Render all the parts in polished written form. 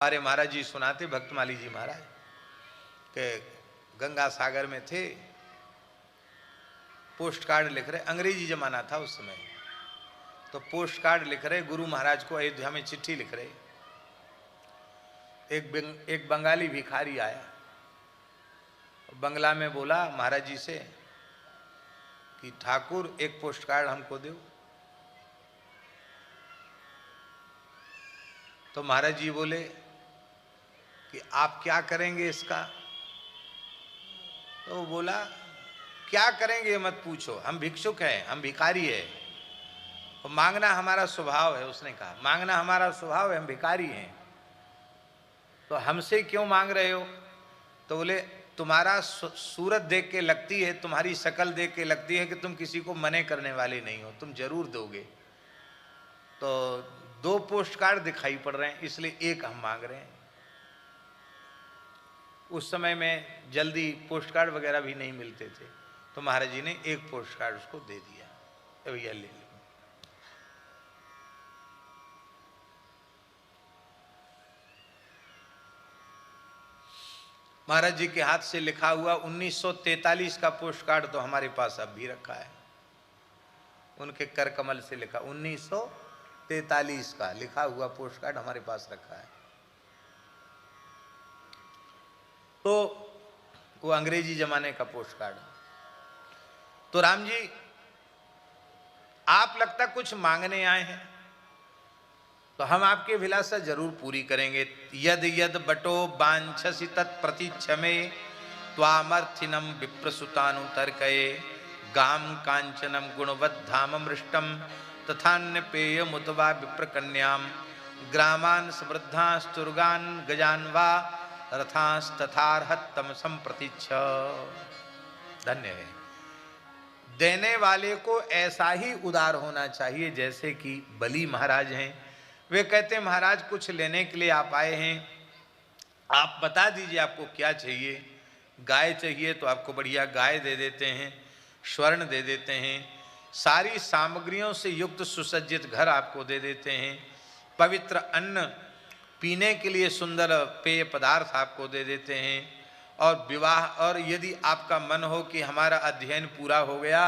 हमारे महाराज जी सुनाते, भक्तमाली जी महाराज के गंगा सागर में थे, पोस्ट कार्ड लिख रहे, अंग्रेजी जमाना था उस समय, तो पोस्ट कार्ड लिख रहे, गुरु महाराज को अयोध्या में चिट्ठी लिख रहे। एक बंगाली भिखारी आया, बंगला में बोला महाराज जी से कि ठाकुर एक पोस्ट कार्ड हमको दो। तो महाराज जी बोले कि आप क्या करेंगे इसका? तो वो बोला क्या करेंगे मत पूछो, हम भिक्षुक हैं, हम भिखारी है, तो मांगना हमारा स्वभाव है। उसने कहा मांगना हमारा स्वभाव है, हम भिखारी हैं, तो हमसे क्यों मांग रहे हो? तो बोले तुम्हारा सूरत देख के लगती है, तुम्हारी शक्ल देख के लगती है कि तुम किसी को मने करने वाले नहीं हो, तुम जरूर दोगे। तो 2 पोस्ट कार्ड दिखाई पड़ रहे हैं, इसलिए एक हम मांग रहे हैं। उस समय में जल्दी पोस्ट कार्ड वगैरह भी नहीं मिलते थे, तो महाराज जी ने एक पोस्ट कार्ड उसको दे दिया, भैया ले लो। महाराज जी के हाथ से लिखा हुआ 1943 का पोस्ट कार्ड तो हमारे पास अब भी रखा है, उनके कर कमल से लिखा 1943 का लिखा हुआ पोस्ट कार्ड हमारे पास रखा है। तो वो अंग्रेजी जमाने का पोस्ट कार्ड। तो राम जी आप लगता कुछ मांगने आए हैं, तो हम आपकी अभिलाषा जरूर पूरी करेंगे। यद यद बटो वांछसि तत्प्रतिक्षमे त्वामर्थिनम विप्रसुतानुतर्कये गाम कांचनम गुणवद्धाम मृष्टम तथान्य पेयमुतवा विप्रकन्याम ग्रामान समृद्धास्तुर्गान गजान वा रथास्तथार्हत्तम संप्रतीच्छ। धन्य है। देने वाले को ऐसा ही उदार होना चाहिए जैसे कि बली महाराज हैं। वे कहते हैं महाराज कुछ लेने के लिए आप आए हैं, आप बता दीजिए आपको क्या चाहिए। गाय चाहिए तो आपको बढ़िया गाय दे देते हैं, स्वर्ण दे देते हैं, सारी सामग्रियों से युक्त सुसज्जित घर आपको दे देते हैं, पवित्र अन्न, पीने के लिए सुंदर पेय पदार्थ आपको दे देते हैं, और विवाह, और यदि आपका मन हो कि हमारा अध्ययन पूरा हो गया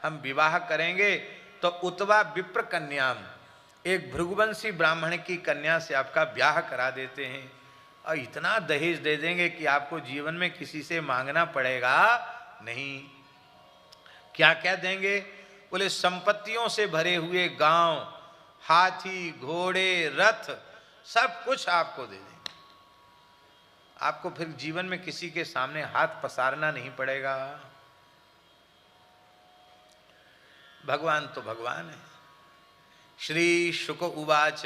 हम विवाह करेंगे, तो उतवा विप्र कन्याम, एक भृगुवंशी ब्राह्मण की कन्या से आपका ब्याह करा देते हैं, और इतना दहेज दे देंगे कि आपको जीवन में किसी से मांगना पड़ेगा नहीं। क्या क्या देंगे? बोले संपत्तियों से भरे हुए गांव, हाथी, घोड़े, रथ, सब कुछ आपको दे देंगे। आपको फिर जीवन में किसी के सामने हाथ पसारना नहीं पड़ेगा। भगवान तो भगवान है। श्री शुक उवाच,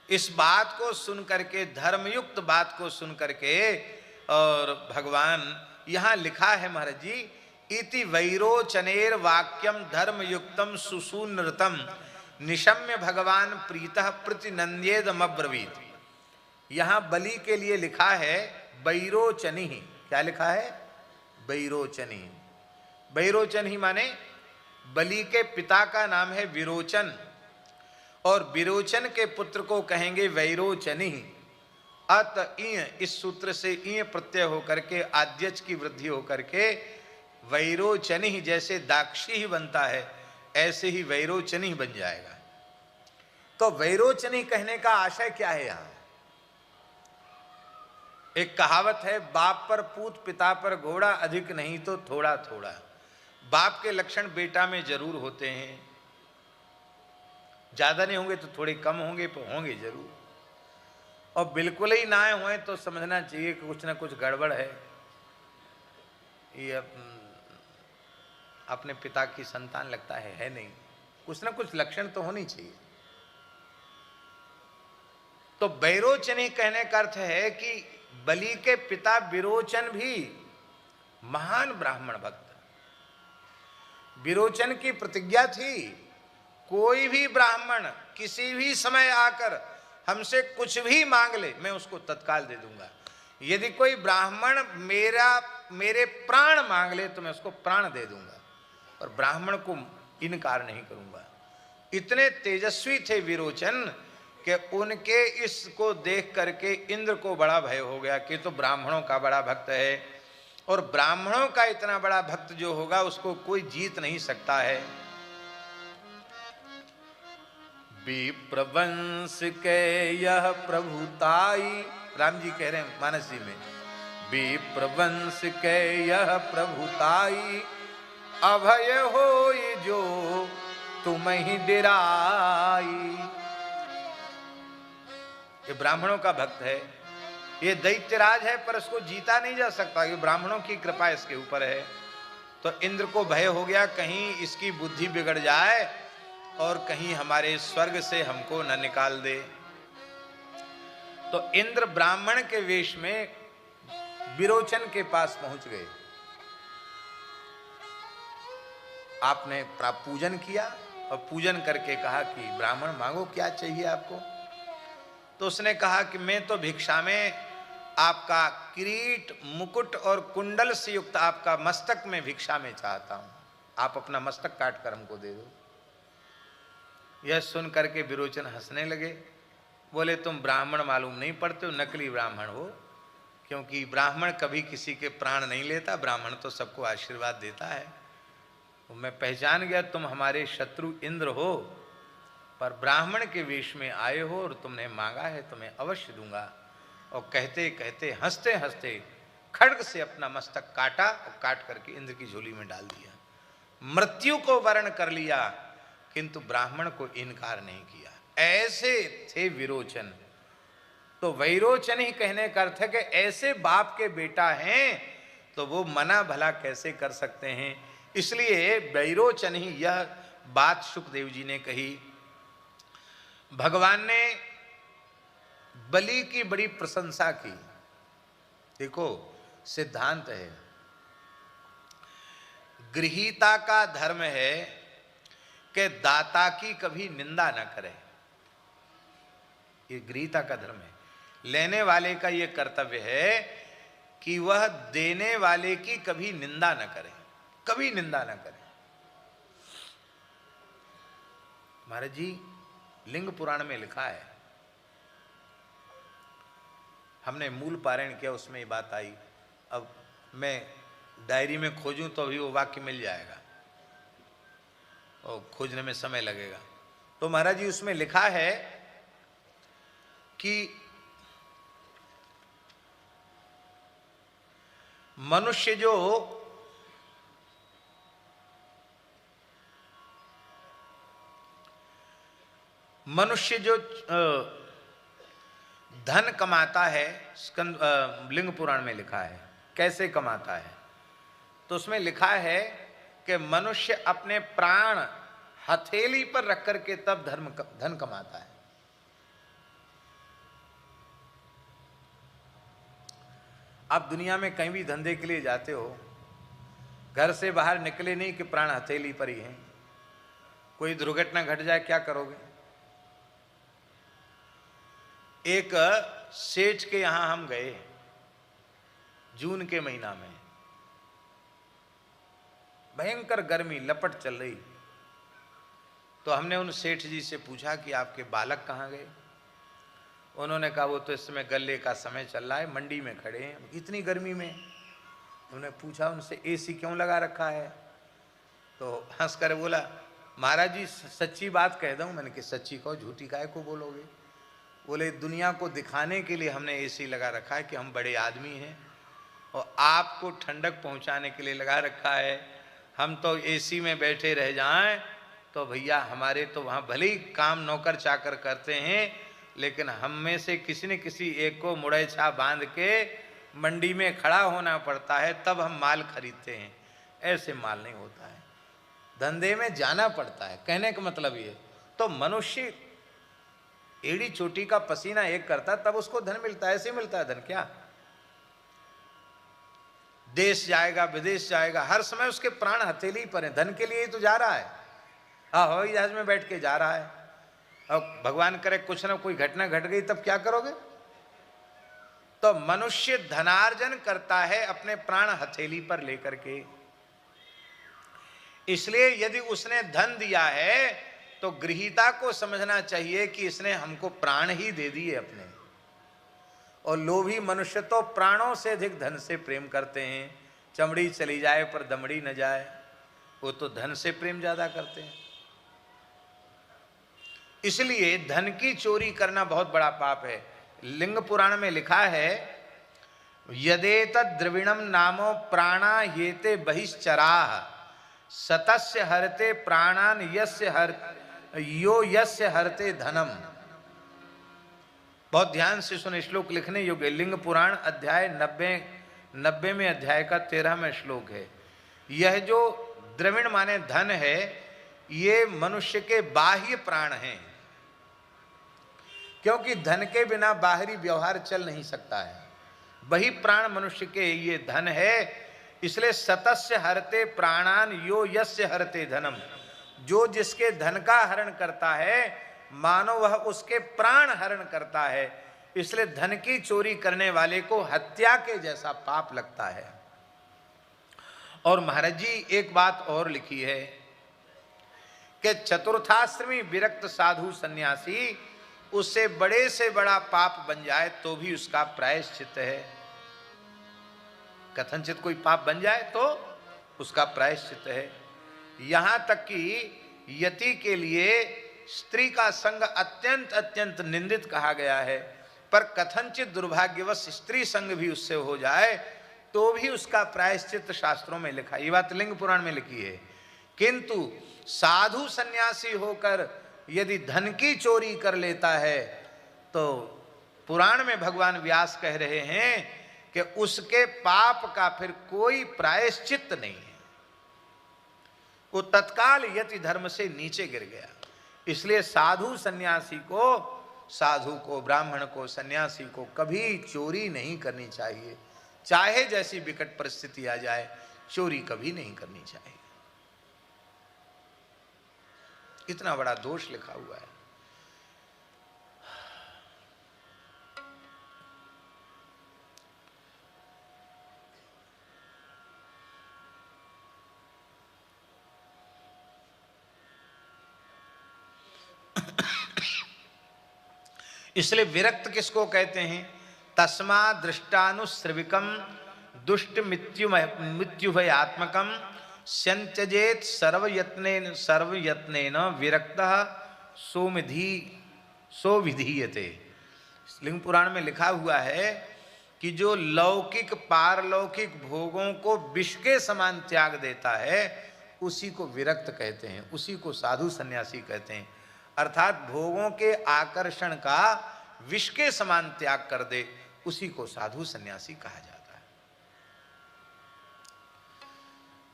इस बात को सुन करके, धर्मयुक्त बात को सुन करके, और भगवान यहां लिखा है महाराज जी, इति वैरोचनेर वाक्यम धर्मयुक्तम सुसूनृतम निशम्य भगवान प्रीतः प्रतिनंद्येदमब्रवीत। यहां बलि के लिए लिखा है वैरोचनी। क्या लिखा है? वैरोचनी। वैरोचनी माने बलि के पिता का नाम है विरोचन, और विरोचन के पुत्र को कहेंगे वैरोचनी। अत इय, इस सूत्र से इय प्रत्यय होकर के आद्यच की वृद्धि होकर के वैरोचनी, जैसे दाक्षी ही बनता है ऐसे ही वैरोचनी बन जाएगा। तो वैरोचनी कहने का आशय क्या है? यहां एक कहावत है, बाप पर पूत पिता पर घोड़ा, अधिक नहीं तो थोड़ा थोड़ा। बाप के लक्षण बेटा में जरूर होते हैं, ज्यादा नहीं होंगे तो थोड़े कम होंगे, पर होंगे जरूर। और बिल्कुल ही ना हुए तो समझना चाहिए कि कुछ ना कुछ गड़बड़ है, ये अपने पिता की संतान लगता है नहीं, कुछ ना कुछ लक्षण तो होनी चाहिए। तो वैरोचनी कहने का अर्थ है कि बलि के पिता विरोचन भी महान ब्राह्मण भक्त। विरोचन की प्रतिज्ञा थी, कोई भी ब्राह्मण किसी भी समय आकर हमसे कुछ भी मांग ले, मैं उसको तत्काल दे दूंगा। यदि कोई ब्राह्मण मेरे प्राण मांग ले तो मैं उसको प्राण दे दूंगा, और ब्राह्मण को इनकार नहीं करूंगा। इतने तेजस्वी थे विरोचन कि उनके इसको देख करके इंद्र को बड़ा भय हो गया कि तो ब्राह्मणों का बड़ा भक्त है, और ब्राह्मणों का इतना बड़ा भक्त जो होगा उसको कोई जीत नहीं सकता है। विप्रवंश के यह प्रभुताई, राम जी कह रहे हैं मानस जी में, विप्रवंश के यह प्रभुताई, अभय होई जो तुम ही डिराई। ये ब्राह्मणों का भक्त है, ये दैत्यराज है पर उसको जीता नहीं जा सकता, ये ब्राह्मणों की कृपा इसके ऊपर है। तो इंद्र को भय हो गया कहीं इसकी बुद्धि बिगड़ जाए और कहीं हमारे स्वर्ग से हमको न निकाल दे। तो इंद्र ब्राह्मण के वेश में विरोचन के पास पहुंच गए। आपने पूजन किया और पूजन करके कहा कि ब्राह्मण मांगो क्या चाहिए आपको। तो उसने कहा कि मैं तो भिक्षा में आपका किरीट मुकुट और कुंडल से युक्त आपका मस्तक में भिक्षा में चाहता हूं, आप अपना मस्तक काट कर हमको दे दो। यह सुन करके विरोचन हंसने लगे, बोले तुम ब्राह्मण मालूम नहीं पड़ते हो, नकली ब्राह्मण हो, क्योंकि ब्राह्मण कभी किसी के प्राण नहीं लेता, ब्राह्मण तो सबको आशीर्वाद देता है। तो मैं पहचान गया तुम हमारे शत्रु इंद्र हो, पर ब्राह्मण के वेश में आए हो और तुमने मांगा है तो मैं अवश्य दूंगा। और कहते कहते हंसते हंसते खड्ग से अपना मस्तक काटा और काट करके इंद्र की झोली में डाल दिया। मृत्यु को वर्ण कर लिया किंतु ब्राह्मण को इनकार नहीं किया। ऐसे थे विरोचन। तो वैरोचन ही कहने का अर्थ है कि ऐसे बाप के बेटा हैं तो वो मना भला कैसे कर सकते हैं। इसलिए वैरोचन ही यह बात सुखदेव जी ने कही। भगवान ने बलि की बड़ी प्रशंसा की। देखो सिद्धांत है, गृहीता का धर्म है कि दाता की कभी निंदा न करे, ये गृहीता का धर्म है। लेने वाले का ये कर्तव्य है कि वह देने वाले की कभी निंदा न करे, कभी निंदा न करे। महाराज जी लिंग पुराण में लिखा है, हमने मूल पारायण किया उसमें ये बात आई। अब मैं डायरी में खोजूं तो अभी वो वाक्य मिल जाएगा और खोजने में समय लगेगा। तो महाराज जी उसमें लिखा है कि मनुष्य जो धन कमाता है, लिंग पुराण में लिखा है कैसे कमाता है। तो उसमें लिखा है कि मनुष्य अपने प्राण हथेली पर रख करके तब धन कमाता है। आप दुनिया में कहीं भी धंधे के लिए जाते हो, घर से बाहर निकले नहीं कि प्राण हथेली पर ही है। कोई दुर्घटना घट जाए क्या करोगे। एक सेठ के यहां हम गए जून के महीना में, भयंकर गर्मी लपट चल रही। तो हमने उन सेठ जी से पूछा कि आपके बालक कहाँ गए। उन्होंने कहा वो तो इस समय गले का समय चल रहा है, मंडी में खड़े हैं इतनी गर्मी में। उन्होंने पूछा उनसे एसी क्यों लगा रखा है। तो हंस कर बोला महाराज जी सच्ची बात कह दूं। मैंने कि सच्ची कहो, झूठी काहे को बोलोगे। बोले दुनिया को दिखाने के लिए हमने एसी लगा रखा है कि हम बड़े आदमी हैं, और आपको ठंडक पहुंचाने के लिए लगा रखा है। हम तो एसी में बैठे रह जाएं तो भैया हमारे तो वहाँ भले ही काम नौकर चाकर करते हैं, लेकिन हम में से किसी न किसी एक को मुड़े छा बांध के मंडी में खड़ा होना पड़ता है, तब हम माल खरीदते हैं। ऐसे माल नहीं होता है, धंधे में जाना पड़ता है। कहने का मतलब ये, तो मनुष्य एड़ी चोटी का पसीना एक करता तब उसको धन मिलता है। ऐसे मिलता है धन क्या। देश जाएगा विदेश जाएगा, हर समय उसके प्राण हथेली पर है, धन के लिए ही तो जा रहा है। हवाई जहाज में बैठ के जा रहा है। अब भगवान करे कुछ ना कोई घटना घट गई तब क्या करोगे। तो मनुष्य धनार्जन करता है अपने प्राण हथेली पर लेकर के। इसलिए यदि उसने धन दिया है तो गृहीता को समझना चाहिए कि इसने हमको प्राण ही दे दिए अपने। और लोभी मनुष्य तो प्राणों से अधिक धन से प्रेम करते हैं। चमड़ी चली जाए पर दमड़ी न जाए, वो तो धन से प्रेम ज्यादा करते हैं। इसलिए धन की चोरी करना बहुत बड़ा पाप है। लिंग पुराण में लिखा है, यदेतद् द्रविणम नामो प्राणा येते बहिश्चराः सतस्य हरते प्राणान यस्य हरते धनम। बहुत ध्यान से सुने, श्लोक लिखने योग्य। लिंग पुराण अध्याय 90वें अध्याय का 13वां श्लोक है। यह जो द्रविण माने धन है, ये मनुष्य के बाह्य प्राण हैं, क्योंकि धन के बिना बाहरी व्यवहार चल नहीं सकता है। वही प्राण मनुष्य के ये धन है। इसलिए सतस्य हरते प्राणान यो यस्य हरते धनम। जो जिसके धन का हरण करता है, मानो वह उसके प्राण हरण करता है। इसलिए धन की चोरी करने वाले को हत्या के जैसा पाप लगता है। और महाराज जी एक बात और लिखी है कि चतुर्थाश्रमी विरक्त साधु सन्यासी उससे बड़े से बड़ा पाप बन जाए तो भी उसका प्रायश्चित है। कथनचित कोई पाप बन जाए तो उसका प्रायश्चित है। यहां तक कि यति के लिए स्त्री का संग अत्यंत अत्यंत निंदित कहा गया है, पर कथनचित दुर्भाग्यवश स्त्री संग भी उससे हो जाए तो भी उसका प्रायश्चित शास्त्रों में लिखा। ये बात लिंग पुराण में लिखी है। किंतु साधु सन्यासी होकर यदि धन की चोरी कर लेता है तो पुराण में भगवान व्यास कह रहे हैं कि उसके पाप का फिर कोई प्रायश्चित नहीं है। वो तत्काल यति धर्म से नीचे गिर गया। इसलिए साधु सन्यासी को, साधु को, ब्राह्मण को, सन्यासी को कभी चोरी नहीं करनी चाहिए। चाहे जैसी विकट परिस्थिति आ जाए, चोरी कभी नहीं करनी चाहिए। इतना बड़ा दोष लिखा हुआ है। इसलिए विरक्त किसको कहते हैं? तस्मा दृष्टानुश्रविकम दुष्ट मृत्युभयात्मकम संत्यजेत सर्वयत्नेन विरक्तः सोविधीयते। लिंग पुराण में लिखा हुआ है कि जो लौकिक पारलौकिक भोगों को विष के समान त्याग देता है उसी को विरक्त कहते हैं, उसी को साधु सन्यासी कहते हैं। अर्थात भोगों के आकर्षण का विष के समान त्याग कर दे, उसी को साधु सन्यासी कहा जाता है।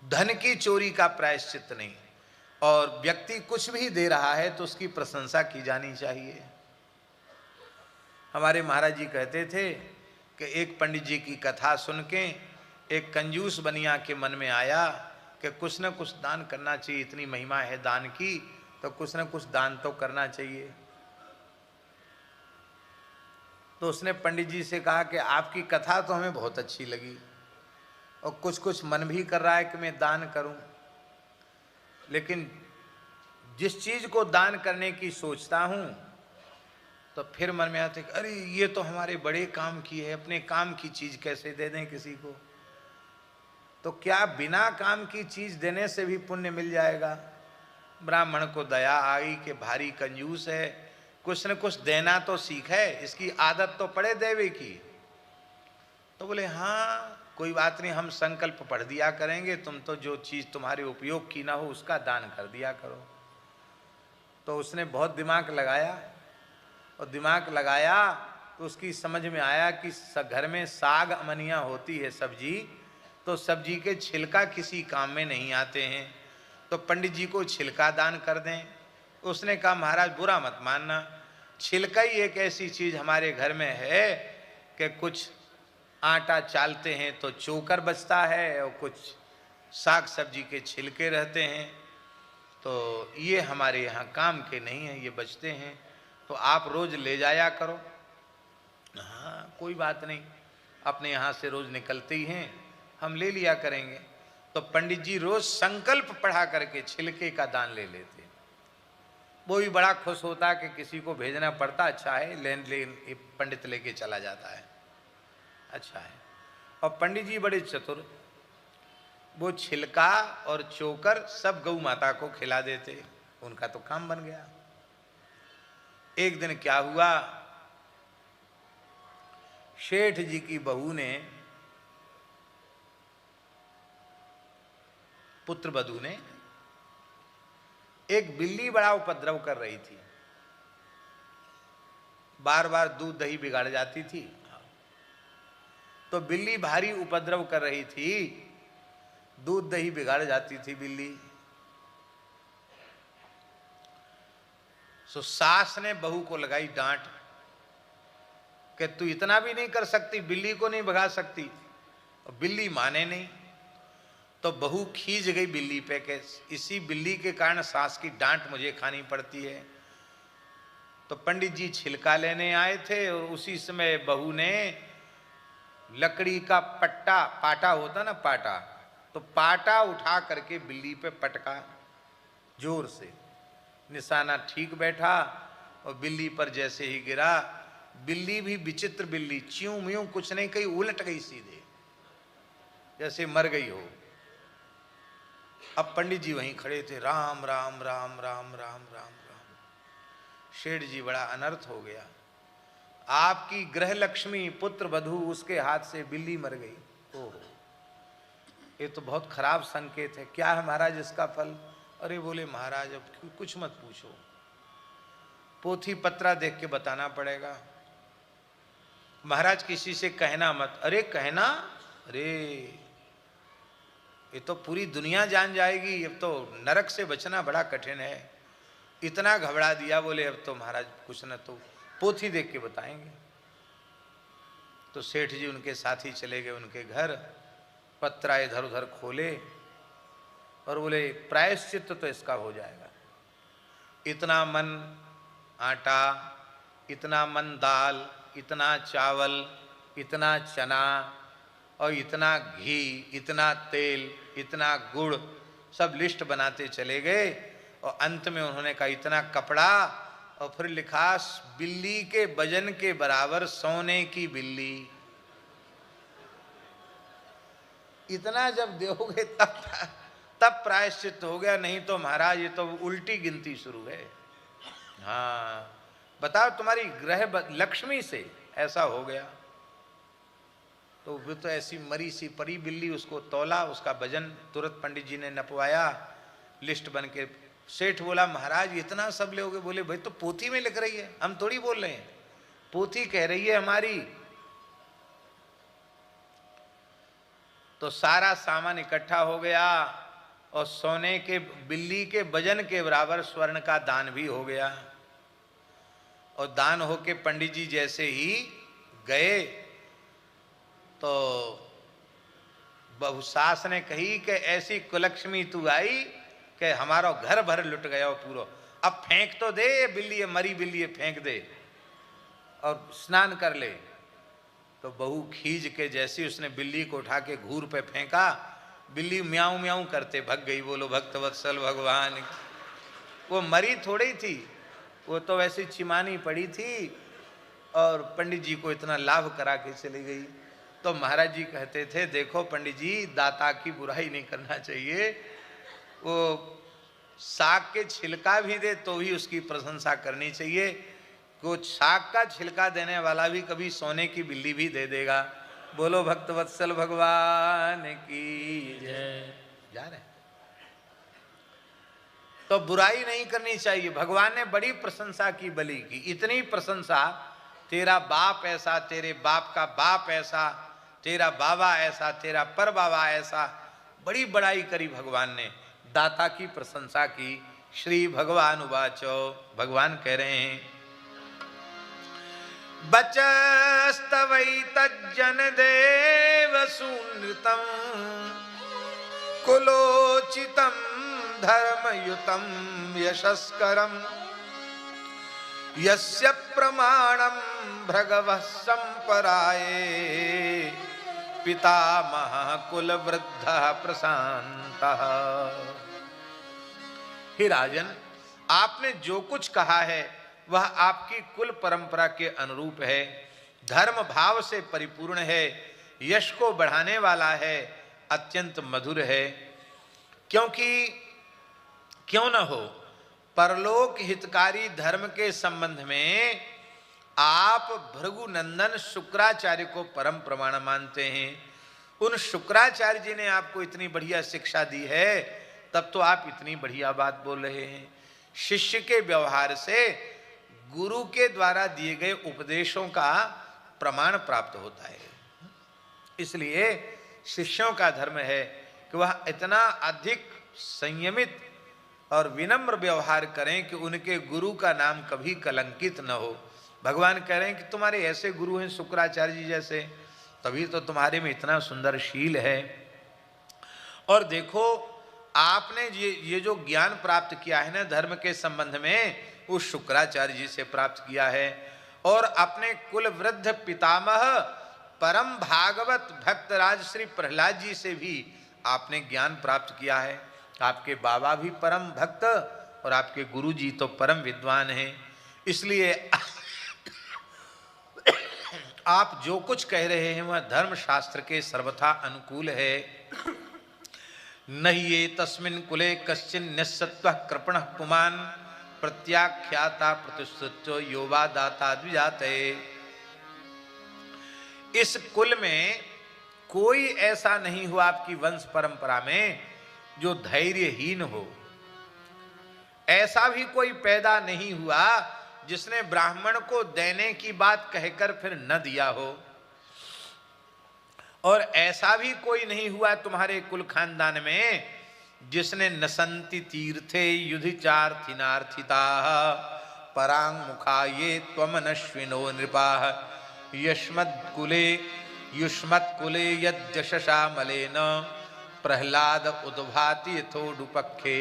धन की चोरी का प्रायश्चित नहीं। और व्यक्ति कुछ भी दे रहा है तो उसकी प्रशंसा की जानी चाहिए। हमारे महाराज जी कहते थे कि एक पंडित जी की कथा सुन के एक कंजूस बनिया के मन में आया कि कुछ न कुछ दान करना चाहिए, इतनी महिमा है दान की, तो कुछ न कुछ दान तो करना चाहिए। तो उसने पंडित जी से कहा कि आपकी कथा तो हमें बहुत अच्छी लगी और कुछ कुछ मन भी कर रहा है कि मैं दान करूं, लेकिन जिस चीज को दान करने की सोचता हूं तो फिर मन में आते कि अरे ये तो हमारे बड़े काम की है, अपने काम की चीज कैसे दे दें किसी को? तो क्या बिना काम की चीज देने से भी पुण्य मिल जाएगा? ब्राह्मण को दया आई कि भारी कंजूस है, कुछ न कुछ देना तो सीख है, इसकी आदत तो पड़े देवे की। तो बोले हाँ कोई बात नहीं, हम संकल्प पढ़ दिया करेंगे, तुम तो जो चीज तुम्हारे उपयोग की ना हो उसका दान कर दिया करो। तो उसने बहुत दिमाग लगाया और दिमाग लगाया तो उसकी समझ में आया कि घर में साग अमनिया होती है सब्जी, तो सब्जी के छिलका किसी काम में नहीं आते हैं, तो पंडित जी को छिलका दान कर दें। उसने कहा महाराज बुरा मत मानना, छिलका ही एक ऐसी चीज हमारे घर में है कि कुछ आटा चालते हैं तो चोकर बचता है और कुछ साग सब्जी के छिलके रहते हैं, तो ये हमारे यहाँ काम के नहीं हैं, ये बचते हैं, तो आप रोज ले जाया करो। हाँ कोई बात नहीं, अपने यहाँ से रोज निकलते ही हैं, हम ले लिया करेंगे। तो पंडित जी रोज संकल्प पढ़ा करके छिलके का दान ले लेते। वो भी बड़ा खुश होता कि किसी को भेजना पड़ता, अच्छा है, लेन पंडित लेके चला जाता है, अच्छा है। और पंडित जी बड़े चतुर, वो छिलका और चोकर सब गौ माता को खिला देते, उनका तो काम बन गया। एक दिन क्या हुआ, शेठ जी की बहू ने, पुत्र वधू ने, एक बिल्ली बड़ा उपद्रव कर रही थी, बार बार दूध दही बिगाड़ जाती थी, तो बिल्ली भारी उपद्रव कर रही थी, दूध दही बिगाड़ जाती थी बिल्ली। सो सास ने बहू को लगाई डांट कि तू इतना भी नहीं कर सकती, बिल्ली को नहीं भगा सकती, और बिल्ली माने नहीं। तो बहू खींच गई बिल्ली पे कि इसी बिल्ली के कारण सास की डांट मुझे खानी पड़ती है। तो पंडित जी छिलका लेने आए थे और उसी समय बहू ने लकड़ी का पट्टा, पाटा होता ना पाटा, तो पाटा उठा करके बिल्ली पे पटका जोर से, निशाना ठीक बैठा और बिल्ली पर जैसे ही गिरा, बिल्ली भी विचित्र बिल्ली, च्यूं म्यूं कुछ नहीं कही, उलट गई सीधे, जैसे मर गई हो। अब पंडित जी वहीं खड़े थे, राम राम राम राम राम राम राम। शेठ जी बड़ा अनर्थ हो गया, आपकी गृह लक्ष्मी पुत्र वधू, उसके हाथ से बिल्ली मर गई। ओहो, ये तो बहुत खराब संकेत है, क्या है महाराज इसका फल? अरे बोले महाराज अब कुछ मत पूछो, पोथी पत्रा देख के बताना पड़ेगा। महाराज किसी से कहना मत। अरे कहना, अरे ये तो पूरी दुनिया जान जाएगी, अब तो नरक से बचना बड़ा कठिन है। इतना घबरा दिया, बोले अब तो महाराज कुछ न तो पोथी देख के बताएंगे। तो सेठ जी उनके साथ ही चले गए उनके घर, पत्रा इधर उधर खोले और बोले प्रायश्चित तो इसका हो जाएगा, इतना मन आटा, इतना मन दाल, इतना चावल, इतना चना और इतना घी, इतना तेल, इतना गुड़, सब लिस्ट बनाते चले गए। और अंत में उन्होंने कहा इतना कपड़ा, और फिर लिखा बिल्ली के वजन के बराबर सोने की बिल्ली। इतना जब दोगे तब प्रायश्चित हो गया, नहीं तो महाराज ये तो उल्टी गिनती शुरू है। हाँ बताओ, तुम्हारी ग्रह लक्ष्मी से ऐसा हो गया। तो वो तो ऐसी मरी सी परी बिल्ली, उसको तौला, उसका वजन तुरंत पंडित जी ने नपवाया, लिस्ट बन के। सेठ बोला महाराज इतना सब लोगे? बोले भाई तो पोथी में लिख रही है, हम थोड़ी बोल रहे हैं, पोथी कह रही है हमारी। तो सारा सामान इकट्ठा हो गया और सोने के बिल्ली के वजन के बराबर स्वर्ण का दान भी हो गया। और दान होके पंडित जी जैसे ही गए तो बहू सास ने कही कि ऐसी कुलक्ष्मी तू आई कि हमारा घर भर लुट गया पूरा, अब फेंक तो दे बिल्ली, मरी बिल्ली फेंक दे और स्नान कर ले। तो बहू खींच के जैसे उसने बिल्ली को उठा के घूर पे फेंका, बिल्ली म्याऊं म्याऊं करते भग गई। बोलो भक्तवत्सल भगवान। वो मरी थोड़ी थी, वो तो वैसे चिमानी पड़ी थी और पंडित जी को इतना लाभ करा के चली गई। तो महाराज जी कहते थे देखो पंडित जी, दाता की बुराई नहीं करना चाहिए, वो साग के छिलका भी दे तो भी उसकी प्रशंसा करनी चाहिए। कुछ साग का छिलका देने वाला भी कभी सोने की बिल्ली भी दे देगा। बोलो भक्तवत्सल भगवान की जय। जा रहे तो बुराई नहीं करनी चाहिए। भगवान ने बड़ी प्रशंसा की बलि की, इतनी प्रशंसा, तेरा बाप ऐसा, तेरे बाप का बाप ऐसा, तेरा बाबा ऐसा, तेरा पर बाबा ऐसा, बड़ी बड़ाई करी भगवान ने, दाता की प्रशंसा की। श्री भगवान उवाचो, भगवान कह रहे हैं बचस्तवैतज्जन देव सुनृतम कुलोचितम धर्मयुतम यशस्करम यस्य प्रमाणम भृगवः संपराये पितामह कुल वृद्ध प्रशांतः। हे राजन, आपने जो कुछ कहा है वह आपकी कुल परंपरा के अनुरूप है, धर्म भाव से परिपूर्ण है, यश को बढ़ाने वाला है, अत्यंत मधुर है। क्योंकि क्यों न हो, परलोक हितकारी धर्म के संबंध में आप भृगुनंदन शुक्राचार्य को परम प्रमाण मानते हैं। उन शुक्राचार्य जी ने आपको इतनी बढ़िया शिक्षा दी है, तब तो आप इतनी बढ़िया बात बोल रहे हैं। शिष्य के व्यवहार से गुरु के द्वारा दिए गए उपदेशों का प्रमाण प्राप्त होता है। इसलिए शिष्यों का धर्म है कि वह इतना अधिक संयमित और विनम्र व्यवहार करें कि उनके गुरु का नाम कभी कलंकित न हो। भगवान कह रहे हैं कि तुम्हारे ऐसे गुरु हैं शुक्राचार्य जी जैसे, तभी तो तुम्हारे में इतना सुंदर शील है। और देखो, आपने ये जो ज्ञान प्राप्त किया है ना धर्म के संबंध में, उस शुक्राचार्य जी से प्राप्त किया है। और अपने कुल वृद्ध पितामह परम भागवत भक्तराज श्री प्रहलाद जी से भी आपने ज्ञान प्राप्त किया है। आपके बाबा भी परम भक्त और आपके गुरु जी तो परम विद्वान हैं। इसलिए आप जो कुछ कह रहे हैं वह धर्म शास्त्र के सर्वथा अनुकूल है। नहीं ये तस्मिन् कुले कश्चिन् निस्सत्वः कृपणः पुमान् प्रत्याख्याता प्रतिष्ठितो योवा दाता द्विजाते। इस कुल में कोई ऐसा नहीं हुआ आपकी वंश परंपरा में जो धैर्यहीन हो। ऐसा भी कोई पैदा नहीं हुआ जिसने ब्राह्मण को देने की बात कहकर फिर न दिया हो। और ऐसा भी कोई नहीं हुआ तुम्हारे कुल खानदान में जिसने नसंति तीर्थे युधिचार्थिनार्थिता परांग मुखा ये त्वमनश्विनो नृपाः युष्मत् कुले यद्यशसा मलेन प्रहलाद उद्भाति यथोडुपक्षे।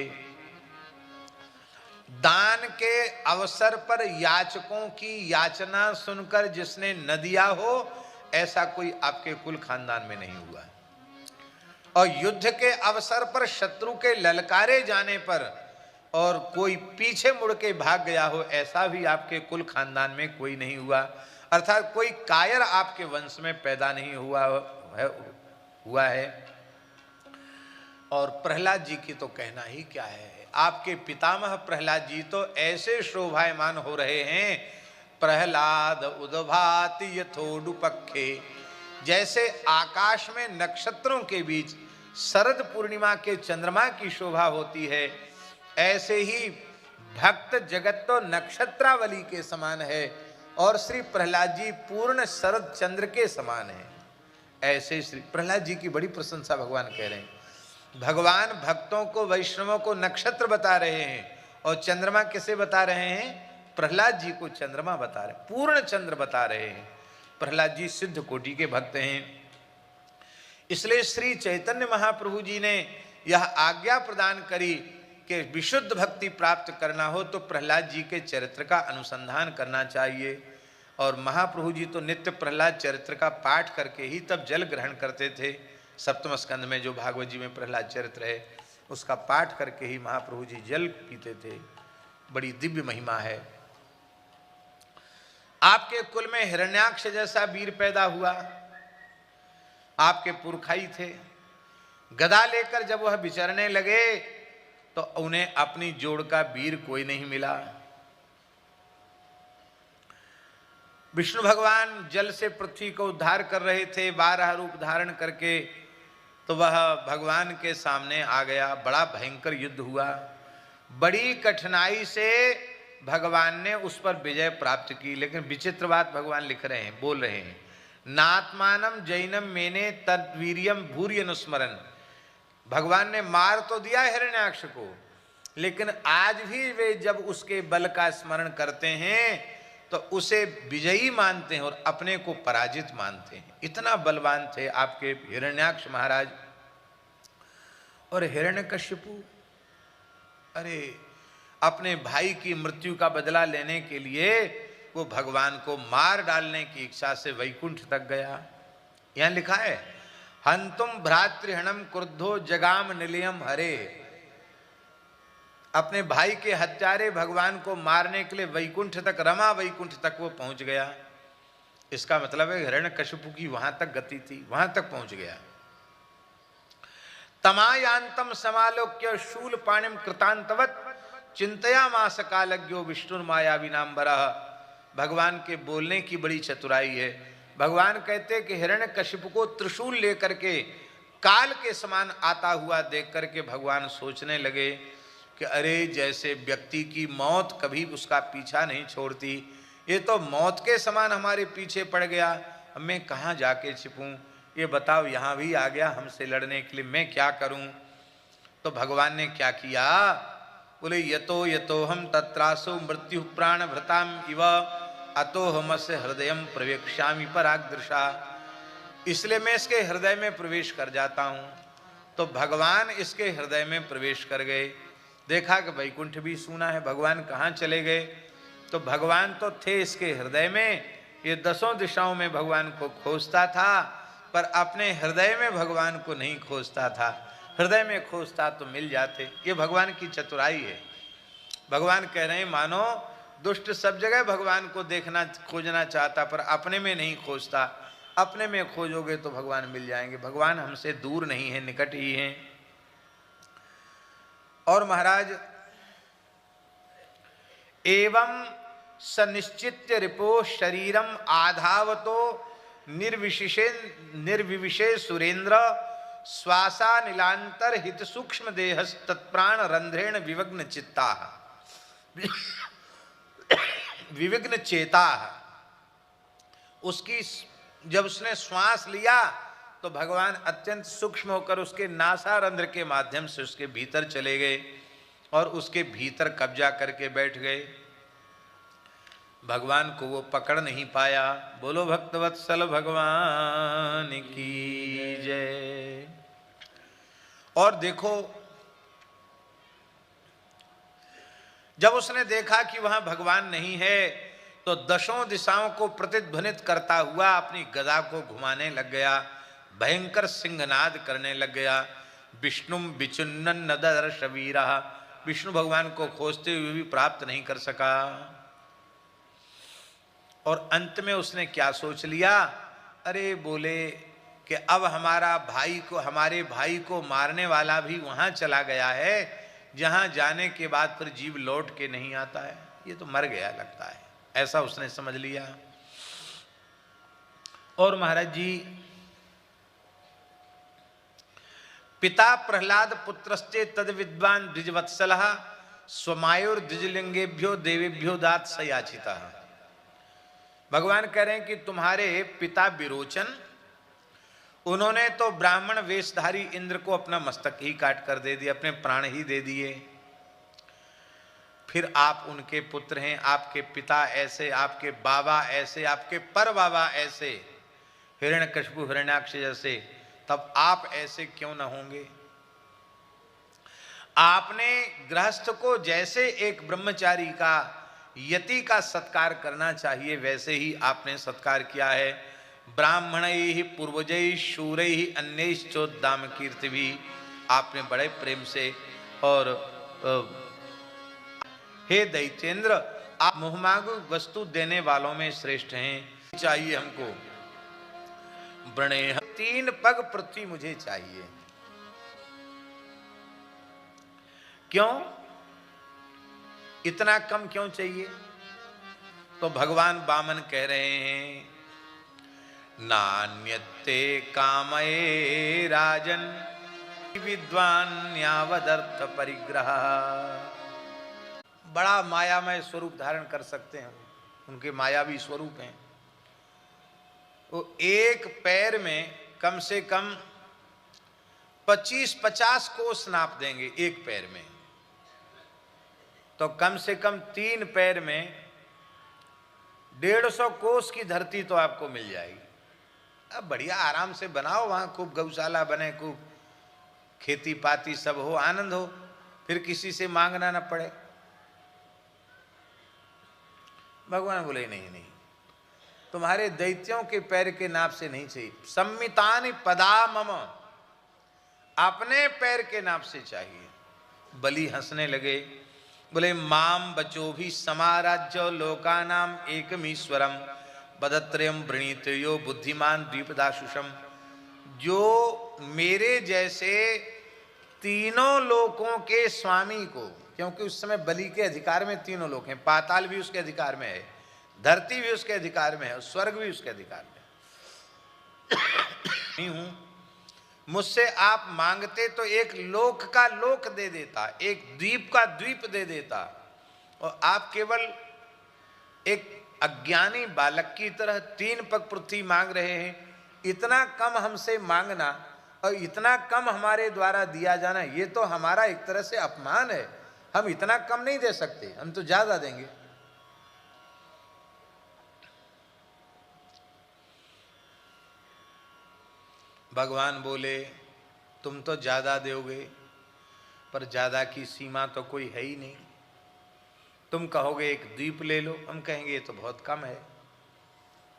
दान के अवसर पर याचकों की याचना सुनकर जिसने न दिया हो, ऐसा कोई आपके कुल खानदान में नहीं हुआ। और युद्ध के अवसर पर शत्रु के ललकारे जाने पर और कोई पीछे मुड़ के भाग गया हो, ऐसा भी आपके कुल खानदान में कोई नहीं हुआ। अर्थात कोई कायर आपके वंश में पैदा नहीं हुआ है। और प्रहलाद जी की तो कहना ही क्या है। आपके पितामह प्रहलाद जी तो ऐसे शोभायमान हो रहे हैं, प्रहलाद उद्भाति यथोडुपक्षे, जैसे आकाश में नक्षत्रों के बीच शरद पूर्णिमा के चंद्रमा की शोभा होती है, ऐसे ही भक्त जगत तो नक्षत्रावली के समान है और श्री प्रहलाद जी पूर्ण शरद चंद्र के समान है। ऐसे श्री प्रहलाद जी की बड़ी प्रशंसा भगवान कह रहे हैं। भगवान भक्तों को, वैष्णवों को नक्षत्र बता रहे हैं और चंद्रमा किसे बता रहे हैं? प्रहलाद जी को चंद्रमा बता रहे हैं, पूर्ण चंद्र बता रहे हैं। प्रहलाद जी सिद्ध कोटि के भक्त हैं। इसलिए श्री चैतन्य महाप्रभु जी ने यह आज्ञा प्रदान करी कि विशुद्ध भक्ति प्राप्त करना हो तो प्रहलाद जी के चरित्र का अनुसंधान करना चाहिए। और महाप्रभु जी तो नित्य प्रहलाद चरित्र का पाठ करके ही तब जल ग्रहण करते थे। सप्तम स्कंद में जो भागवत जी में प्रहलाद चरित्र है, उसका पाठ करके ही महाप्रभु जी जल पीते थे। बड़ी दिव्य महिमा है। आपके कुल में हिरण्याक्ष जैसा वीर पैदा हुआ। आपके पुरखाई थे। गदा लेकर जब वह विचरने लगे तो उन्हें अपनी जोड़ का वीर कोई नहीं मिला। विष्णु भगवान जल से पृथ्वी को उद्धार कर रहे थे 12 रूप धारण करके, तो वह भगवान के सामने आ गया। बड़ा भयंकर युद्ध हुआ। बड़ी कठिनाई से भगवान ने उस पर विजय प्राप्त की। लेकिन विचित्र बात भगवान लिख रहे हैं, बोल रहे हैं, नात्मानम जैनम मेने तद्वीर्यम भूर्यनुस्मरन। भगवान ने मार तो दिया हिरण्याक्ष को, लेकिन आज भी वे जब उसके बल का स्मरण करते हैं तो उसे विजयी मानते हैं और अपने को पराजित मानते हैं। इतना बलवान थे आपके हिरण्याक्ष महाराज। और हिरण्यकशिपु, अरे अपने भाई की मृत्यु का बदला लेने के लिए वो भगवान को मार डालने की इच्छा से वैकुंठ तक गया। यहां लिखा है, हंतुम भ्रातृहणम क्रुद्धो जगाम निलयम हरे। अपने भाई के हत्यारे भगवान को मारने के लिए वैकुंठ तक, रमा वैकुंठ तक वो पहुंच गया। इसका मतलब है हिरण्यकशिपु की वहां तक गति थी, वहां तक पहुंच गया। तमायांतम समालोक्य शूल पाणिम कृतांतवत चिंतया मास कालज्ञो विष्णुर्माया विनाम्बरः। भगवान के बोलने की बड़ी चतुराई है। भगवान कहते कि हिरण्यकशिपु को त्रिशूल लेकर के काल के समान आता हुआ देख करके भगवान सोचने लगे कि अरे जैसे व्यक्ति की मौत कभी उसका पीछा नहीं छोड़ती, ये तो मौत के समान हमारे पीछे पड़ गया, अब मैं कहाँ जाके छिपूं, ये बताओ यहाँ भी आ गया हमसे लड़ने के लिए, मैं क्या करूं। तो भगवान ने क्या किया, बोले यतो यतो हम तत्रासो मृत्यु प्राण भृताम इव अतो हमस्य हृदयम प्रवेक्ष्यामि परागदृशा। इसलिए मैं इसके हृदय में प्रवेश कर जाता हूं। तो भगवान इसके हृदय में प्रवेश कर गए। देखा कि वैकुंठ भी सूना है, भगवान कहाँ चले गए। तो भगवान तो थे इसके हृदय में, ये दसों दिशाओं में भगवान को खोजता था, पर अपने हृदय में भगवान को नहीं खोजता था। हृदय में खोजता तो मिल जाते। ये भगवान की चतुराई है। भगवान कह रहे हैं मानो दुष्ट सब जगह भगवान को देखना खोजना चाहता, पर अपने में नहीं खोजता। अपने में खोजोगे तो भगवान मिल जाएंगे। भगवान हमसे दूर नहीं है, निकट ही हैं। और महाराज एवं सनिश्चित्य रिपो शरीरम आधावतो निर्विविशे सुरेंद्र श्वासा नीलांतर हित सूक्ष्म देह तत्प्राण रंध्रेण विवग्न चित्ता विविघ्न चेता। उसकी जब उसने श्वास लिया तो भगवान अत्यंत सूक्ष्म होकर उसके नासारंध्र के माध्यम से उसके भीतर चले गए और उसके भीतर कब्जा करके बैठ गए। भगवान को वो पकड़ नहीं पाया। बोलो भक्तवत्सल भगवान की जय। और देखो जब उसने देखा कि वहां भगवान नहीं है तो दशों दिशाओं को प्रतिध्वनित करता हुआ अपनी गदा को घुमाने लग गया, भयंकर सिंहनाद करने लग गया। विष्णुम विचुन्नन नदर्श वीरा, विष्णु भगवान को खोजते हुए भी प्राप्त नहीं कर सका। और अंत में उसने क्या सोच लिया, अरे बोले कि अब हमारे भाई को मारने वाला भी वहां चला गया है जहां जाने के बाद फिर जीव लौट के नहीं आता है, ये तो मर गया लगता है, ऐसा उसने समझ लिया। और महाराज जी पिता प्रहलाद पुत्रस्ते तद विद्वान द्विजवत्सलः स्वमायुर द्विजलिंगेभ्यो देवेभ्यो दात सयाचिता। भगवान कह रहे हैं कि तुम्हारे पिता विरोचन, उन्होंने तो ब्राह्मण वेशधारी इंद्र को अपना मस्तक ही काट कर दे दिया, अपने प्राण ही दे दिए। फिर आप उनके पुत्र हैं, आपके पिता ऐसे, आपके बाबा ऐसे, आपके पर बाबा ऐसे, हिरण्यकशिपु हिरण्याक्ष जैसे, तब आप ऐसे क्यों न होंगे। आपने गृहस्थ को जैसे एक ब्रह्मचारी का, यति का सत्कार करना चाहिए वैसे ही आपने सत्कार किया है। ब्राह्मणैः पूर्वजैः शूरैः अन्यैश्चोद्दाम कीर्ति भी आपने बड़े प्रेम से। और हे दैत्येंद्र, आप मुहमांगु वस्तु देने वालों में श्रेष्ठ हैं। चाहिए हमको व्रणे 3 पग पृथ्वी मुझे चाहिए। क्यों इतना कम क्यों चाहिए। तो भगवान वामन कह रहे हैं नान्यते कामये राजन विद्वान यावदर्थ परिग्रह। बड़ा मायामय स्वरूप धारण कर सकते हैं, उनके मायावी स्वरूप हैं। वो एक पैर में कम से कम 25-50 कोस नाप देंगे एक पैर में, तो कम से कम 3 पैर में 150 कोस की धरती तो आपको मिल जाएगी। अब बढ़िया आराम से बनाओ, वहां खूब गौशाला बने, खूब खेती पाती सब हो, आनंद हो, फिर किसी से मांगना ना पड़े। भगवान बोले नहीं नहीं, तुम्हारे दैत्यों के पैर के नाप से नहीं चाहिए। सम्मितानि पदा मम, अपने पैर के नाप से चाहिए। बलि हंसने लगे बोले माम बचो भी समाराज्य लोकानाम एकमीश्वरम बदत्रयम वृणीत यो बुद्धिमान द्वीपदाशुषम। जो मेरे जैसे तीनों लोकों के स्वामी को, क्योंकि उस समय बलि के अधिकार में तीनों लोक हैं, पाताल भी उसके अधिकार में है, धरती भी उसके अधिकार में है और स्वर्ग भी उसके अधिकार में नहीं हूं। मुझसे आप मांगते तो एक लोक का लोक दे देता, एक द्वीप का द्वीप दे देता, और आप केवल एक अज्ञानी बालक की तरह 3 पग पृथ्वी मांग रहे हैं। इतना कम हमसे मांगना और इतना कम हमारे द्वारा दिया जाना, ये तो हमारा एक तरह से अपमान है। हम इतना कम नहीं दे सकते, हम तो ज्यादा देंगे। भगवान बोले तुम तो ज्यादा दोगे, पर ज्यादा की सीमा तो कोई है ही नहीं। तुम कहोगे एक द्वीप ले लो, हम कहेंगे ये तो बहुत कम है।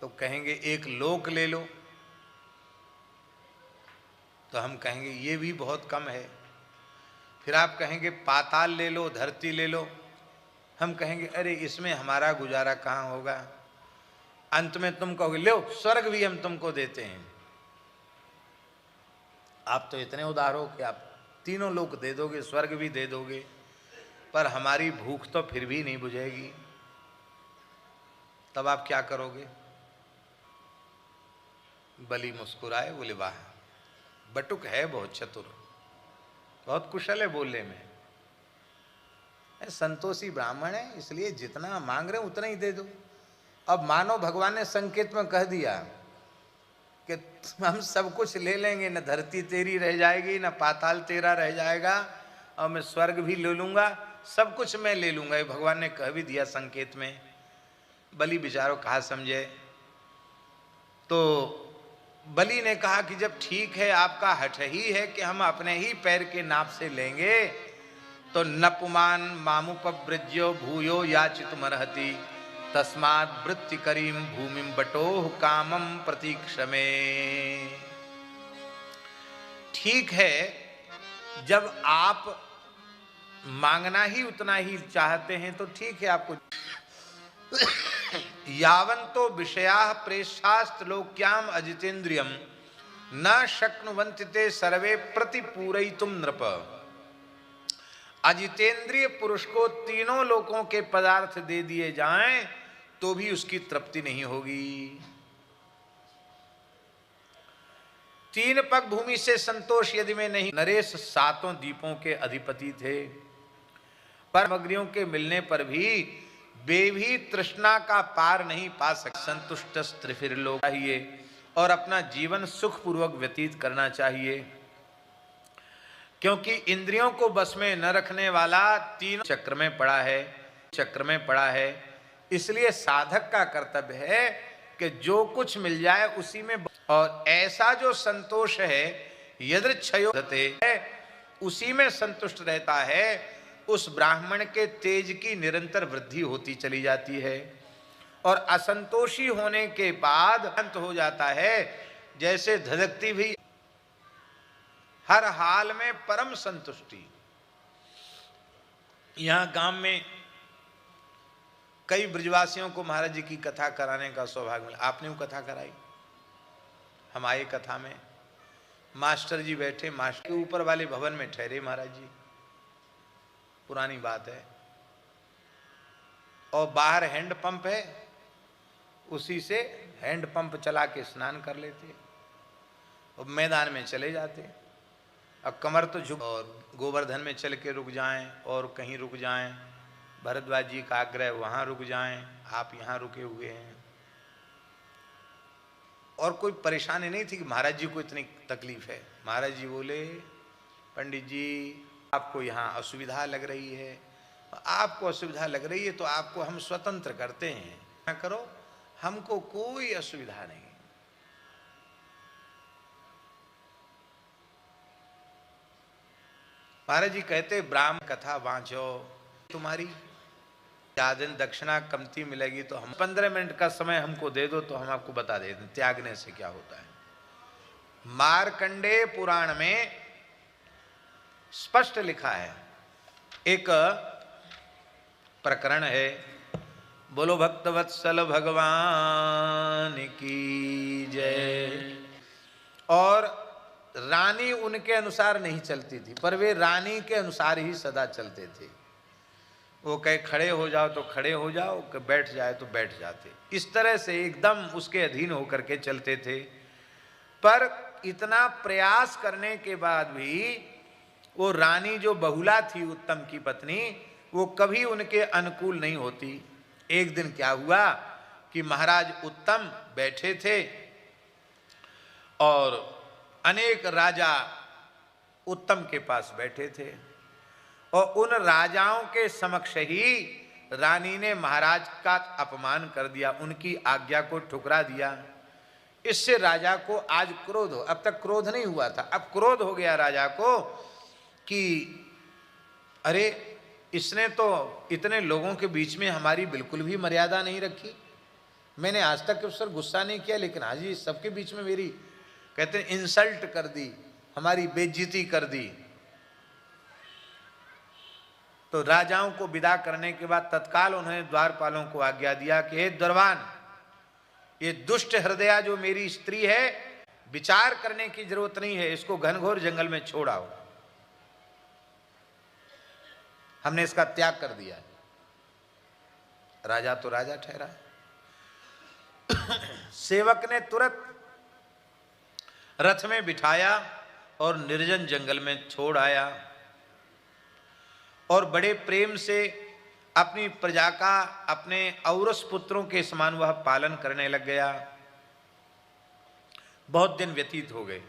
तो कहेंगे एक लोक ले लो, तो हम कहेंगे ये भी बहुत कम है। फिर आप कहेंगे पाताल ले लो, धरती ले लो, हम कहेंगे अरे इसमें हमारा गुजारा कहाँ होगा। अंत में तुम कहोगे लो स्वर्ग भी हम तुमको देते हैं। आप तो इतने उदार हो कि आप तीनों लोक दे दोगे, स्वर्ग भी दे दोगे, पर हमारी भूख तो फिर भी नहीं बुझेगी। तब आप क्या करोगे? बलि मुस्कुराए, बोले वाह, बटुक है बहुत चतुर, बहुत कुशल है बोलने में, संतोषी ब्राह्मण है, इसलिए जितना मांग रहे उतना ही दे दो। अब मानो भगवान ने संकेत में कह दिया कि हम सब कुछ ले लेंगे, न धरती तेरी रह जाएगी, न पाताल तेरा रह जाएगा, और मैं स्वर्ग भी ले लूंगा, सब कुछ मैं ले लूंगा। ये भगवान ने कह भी दिया संकेत में। बलि बेचारो कहा समझे। तो बलि ने कहा कि जब ठीक है, आपका हठ ही है कि हम अपने ही पैर के नाप से लेंगे, तो नपुमान मामुपव्रज्यो भूयो याचितुमर्हति तस्मात् वृत्ति करीम भूमिम बटोह कामम प्रतीक्षमे। ठीक है, जब आप मांगना ही उतना ही चाहते हैं तो ठीक है, आपको यावंतो विषयाः प्रेष्ठास्त्लोक्याम अजितेन्द्रियम न शक्नुवन्ति ते सर्वे प्रतिपूरयितुम नृप। अजितेंद्रिय पुरुष को तीनों लोकों के पदार्थ दे दिए जाएं तो भी उसकी तृप्ति नहीं होगी। 3 पग भूमि से संतोष यदि में नहीं। नरेश 7 द्वीपों के अधिपति थे, पर सामग्रियों के मिलने पर भी वे भी तृष्णा का पार नहीं पा सकते। संतुष्ट त्रिफिर लोक चाहिए और अपना जीवन सुखपूर्वक व्यतीत करना चाहिए, क्योंकि इंद्रियों को बस में न रखने वाला 3 चक्र में पड़ा है। इसलिए साधक का कर्तव्य है कि जो कुछ मिल जाए उसी में, और ऐसा जो संतोष है यदृच्छयोदते है उसी में संतुष्ट रहता है, उस ब्राह्मण के तेज की निरंतर वृद्धि होती चली जाती है। और असंतोषी होने के बाद अंत हो जाता है, जैसे धधकती भी हर हाल में परम संतुष्टि। यहां गांव में कई ब्रजवासियों को महाराज जी की कथा कराने का सौभाग्य मिला। आपने वो कथा कराई, हम आए कथा में, मास्टर जी बैठे, मास्टर के ऊपर वाले भवन में ठहरे महाराज जी, पुरानी बात है, और बाहर हैंड पंप है, उसी से हैंड पंप चला के स्नान कर लेते और मैदान में चले जाते। अब कमर तो झुक, और गोवर्धन में चल के रुक जाएं और कहीं रुक जाएं, भरद्वाज जी का आग्रह वहां रुक जाएं, आप यहां रुके हुए हैं। और कोई परेशानी नहीं थी कि महाराज जी को इतनी तकलीफ है। महाराज जी बोले पंडित जी आपको यहाँ असुविधा लग रही है, आपको असुविधा लग रही है तो आपको हम स्वतंत्र करते हैं, ना करो, हमको कोई असुविधा नहीं। महाराज जी कहते ब्राह्मण कथा वांचो, तुम्हारी ज्यादा दक्षिणा कमती मिलेगी तो हम 15 मिनट का समय हमको दे दो तो हम आपको बता देते हैं त्यागने से क्या होता है। मार्कंडेय पुराण में स्पष्ट लिखा है, एक प्रकरण है। बोलो भक्तवत्सल भगवान की जय। और रानी उनके अनुसार नहीं चलती थी, पर वे रानी के अनुसार ही सदा चलते थे। वो कहे खड़े हो जाओ तो खड़े हो जाओ, कि बैठ जाए तो बैठ जाते। इस तरह से एकदम उसके अधीन होकर के चलते थे। पर इतना प्रयास करने के बाद भी वो रानी जो बहुला थी उत्तम की पत्नी, वो कभी उनके अनुकूल नहीं होती। एक दिन क्या हुआ कि महाराज उत्तम बैठे थे और अनेक राजा उत्तम के पास बैठे थे, और उन राजाओं के समक्ष ही रानी ने महाराज का अपमान कर दिया, उनकी आज्ञा को ठुकरा दिया। इससे राजा को आज क्रोध हो, अब तक क्रोध नहीं हुआ था, अब क्रोध हो गया राजा को कि अरे इसने तो इतने लोगों के बीच में हमारी बिल्कुल भी मर्यादा नहीं रखी। मैंने आज तक उस पर गुस्सा नहीं किया, लेकिन आज ही सबके बीच में मेरी, कहते हैं, इंसल्ट कर दी, हमारी बेइज्जती कर दी। तो राजाओं को विदा करने के बाद तत्काल उन्होंने द्वारपालों को आज्ञा दिया कि हे दरबान, ये दुष्ट हृदया जो मेरी स्त्री है, विचार करने की जरूरत नहीं है, इसको घनघोर जंगल में छोड़ आओ। हमने इसका त्याग कर दिया। राजा तो राजा ठहरा। सेवक ने तुरंत रथ में बिठाया और निर्जन जंगल में छोड़ आया, और बड़े प्रेम से अपनी प्रजा का अपने औरस पुत्रों के समान वह पालन करने लग गया। बहुत दिन व्यतीत हो गए,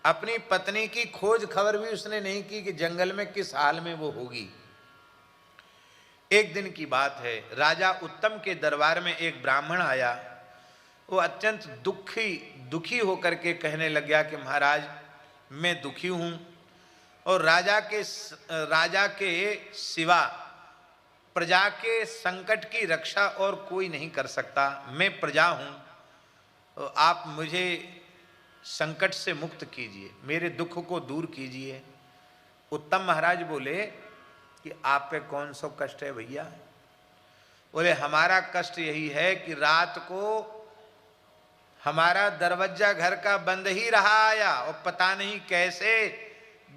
अपनी पत्नी की खोज खबर भी उसने नहीं की कि जंगल में किस हाल में वो होगी। एक दिन की बात है, राजा उत्तम के दरबार में एक ब्राह्मण आया। वो अत्यंत दुखी होकर के कहने लग गया कि महाराज मैं दुखी हूं, और राजा के सिवा प्रजा के संकट की रक्षा और कोई नहीं कर सकता। मैं प्रजा हूं, तो आप मुझे संकट से मुक्त कीजिए, मेरे दुख को दूर कीजिए। उत्तम महाराज बोले कि आप पे कौन सा कष्ट है भैया? बोले हमारा कष्ट यही है कि रात को हमारा दरवाजा घर का बंद ही रहा आया, और पता नहीं कैसे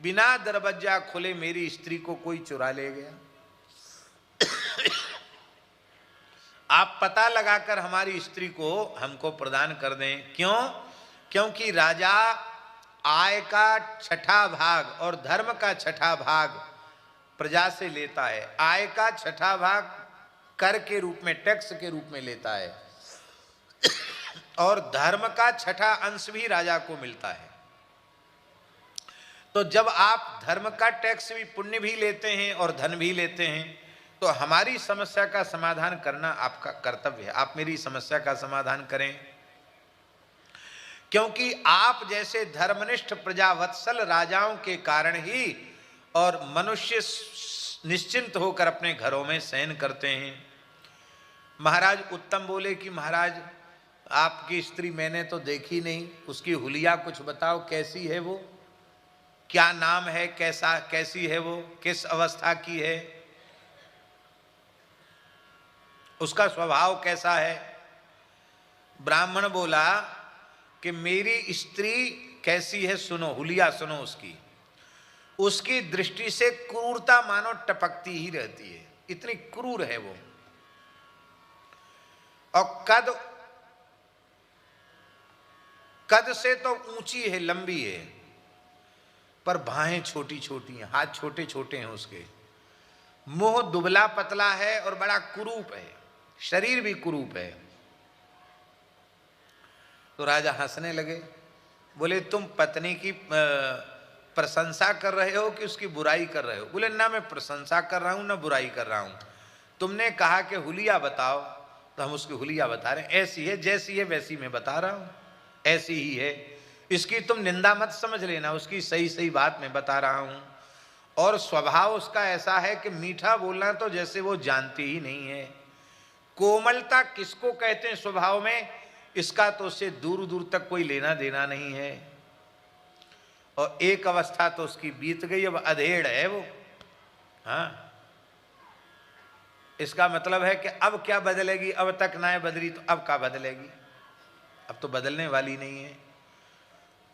बिना दरवाजा खुले मेरी स्त्री को कोई चुरा ले गया। आप पता लगाकर हमारी स्त्री को हमको प्रदान कर दें। क्यों? क्योंकि राजा आय का छठा भाग और धर्म का छठा भाग प्रजा से लेता है। आय का छठा भाग कर के रूप में, टैक्स के रूप में लेता है, और धर्म का छठा अंश भी राजा को मिलता है। तो जब आप धर्म का टैक्स भी, पुण्य भी लेते हैं और धन भी लेते हैं, तो हमारी समस्या का समाधान करना आपका कर्तव्य है। आप मेरी समस्या का समाधान करें, क्योंकि आप जैसे धर्मनिष्ठ प्रजावत्सल राजाओं के कारण ही और मनुष्य निश्चिंत होकर अपने घरों में शयन करते हैं। महाराज उत्तम बोले कि महाराज आपकी स्त्री मैंने तो देखी नहीं, उसकी हुलिया कुछ बताओ, कैसी है वो, क्या नाम है, कैसी है वो, किस अवस्था की है, उसका स्वभाव कैसा है? ब्राह्मण बोला कि मेरी स्त्री कैसी है सुनो, हुलिया सुनो उसकी। उसकी दृष्टि से क्रूरता मानो टपकती ही रहती है, इतनी क्रूर है वो। और कद से तो ऊंची है, लंबी है, पर बाहें छोटी छोटी हैं, हाथ छोटे छोटे हैं उसके, मुंह दुबला पतला है और बड़ा कुरूप है, शरीर भी कुरूप है। तो राजा हंसने लगे, बोले तुम पत्नी की प्रशंसा कर रहे हो कि उसकी बुराई कर रहे हो? बोले ना मैं प्रशंसा कर रहा हूं ना बुराई कर रहा हूं। तुमने कहा कि हुलिया बताओ, तो हम उसकी हुलिया बता रहे हैं। ऐसी है, जैसी है वैसी मैं बता रहा हूं, ऐसी ही है। इसकी तुम निंदा मत समझ लेना, उसकी सही सही बात मैं बता रहा हूं। और स्वभाव उसका ऐसा है कि मीठा बोलना तो जैसे वो जानती ही नहीं है। कोमलता किसको कहते हैं स्वभाव में, इसका तो उससे दूर दूर तक कोई लेना देना नहीं है। और एक अवस्था तो उसकी बीत गई, अब अधेड़ है वो। हाँ, इसका मतलब है कि अब क्या बदलेगी, अब तक ना बदली तो अब क्या बदलेगी, अब तो बदलने वाली नहीं है।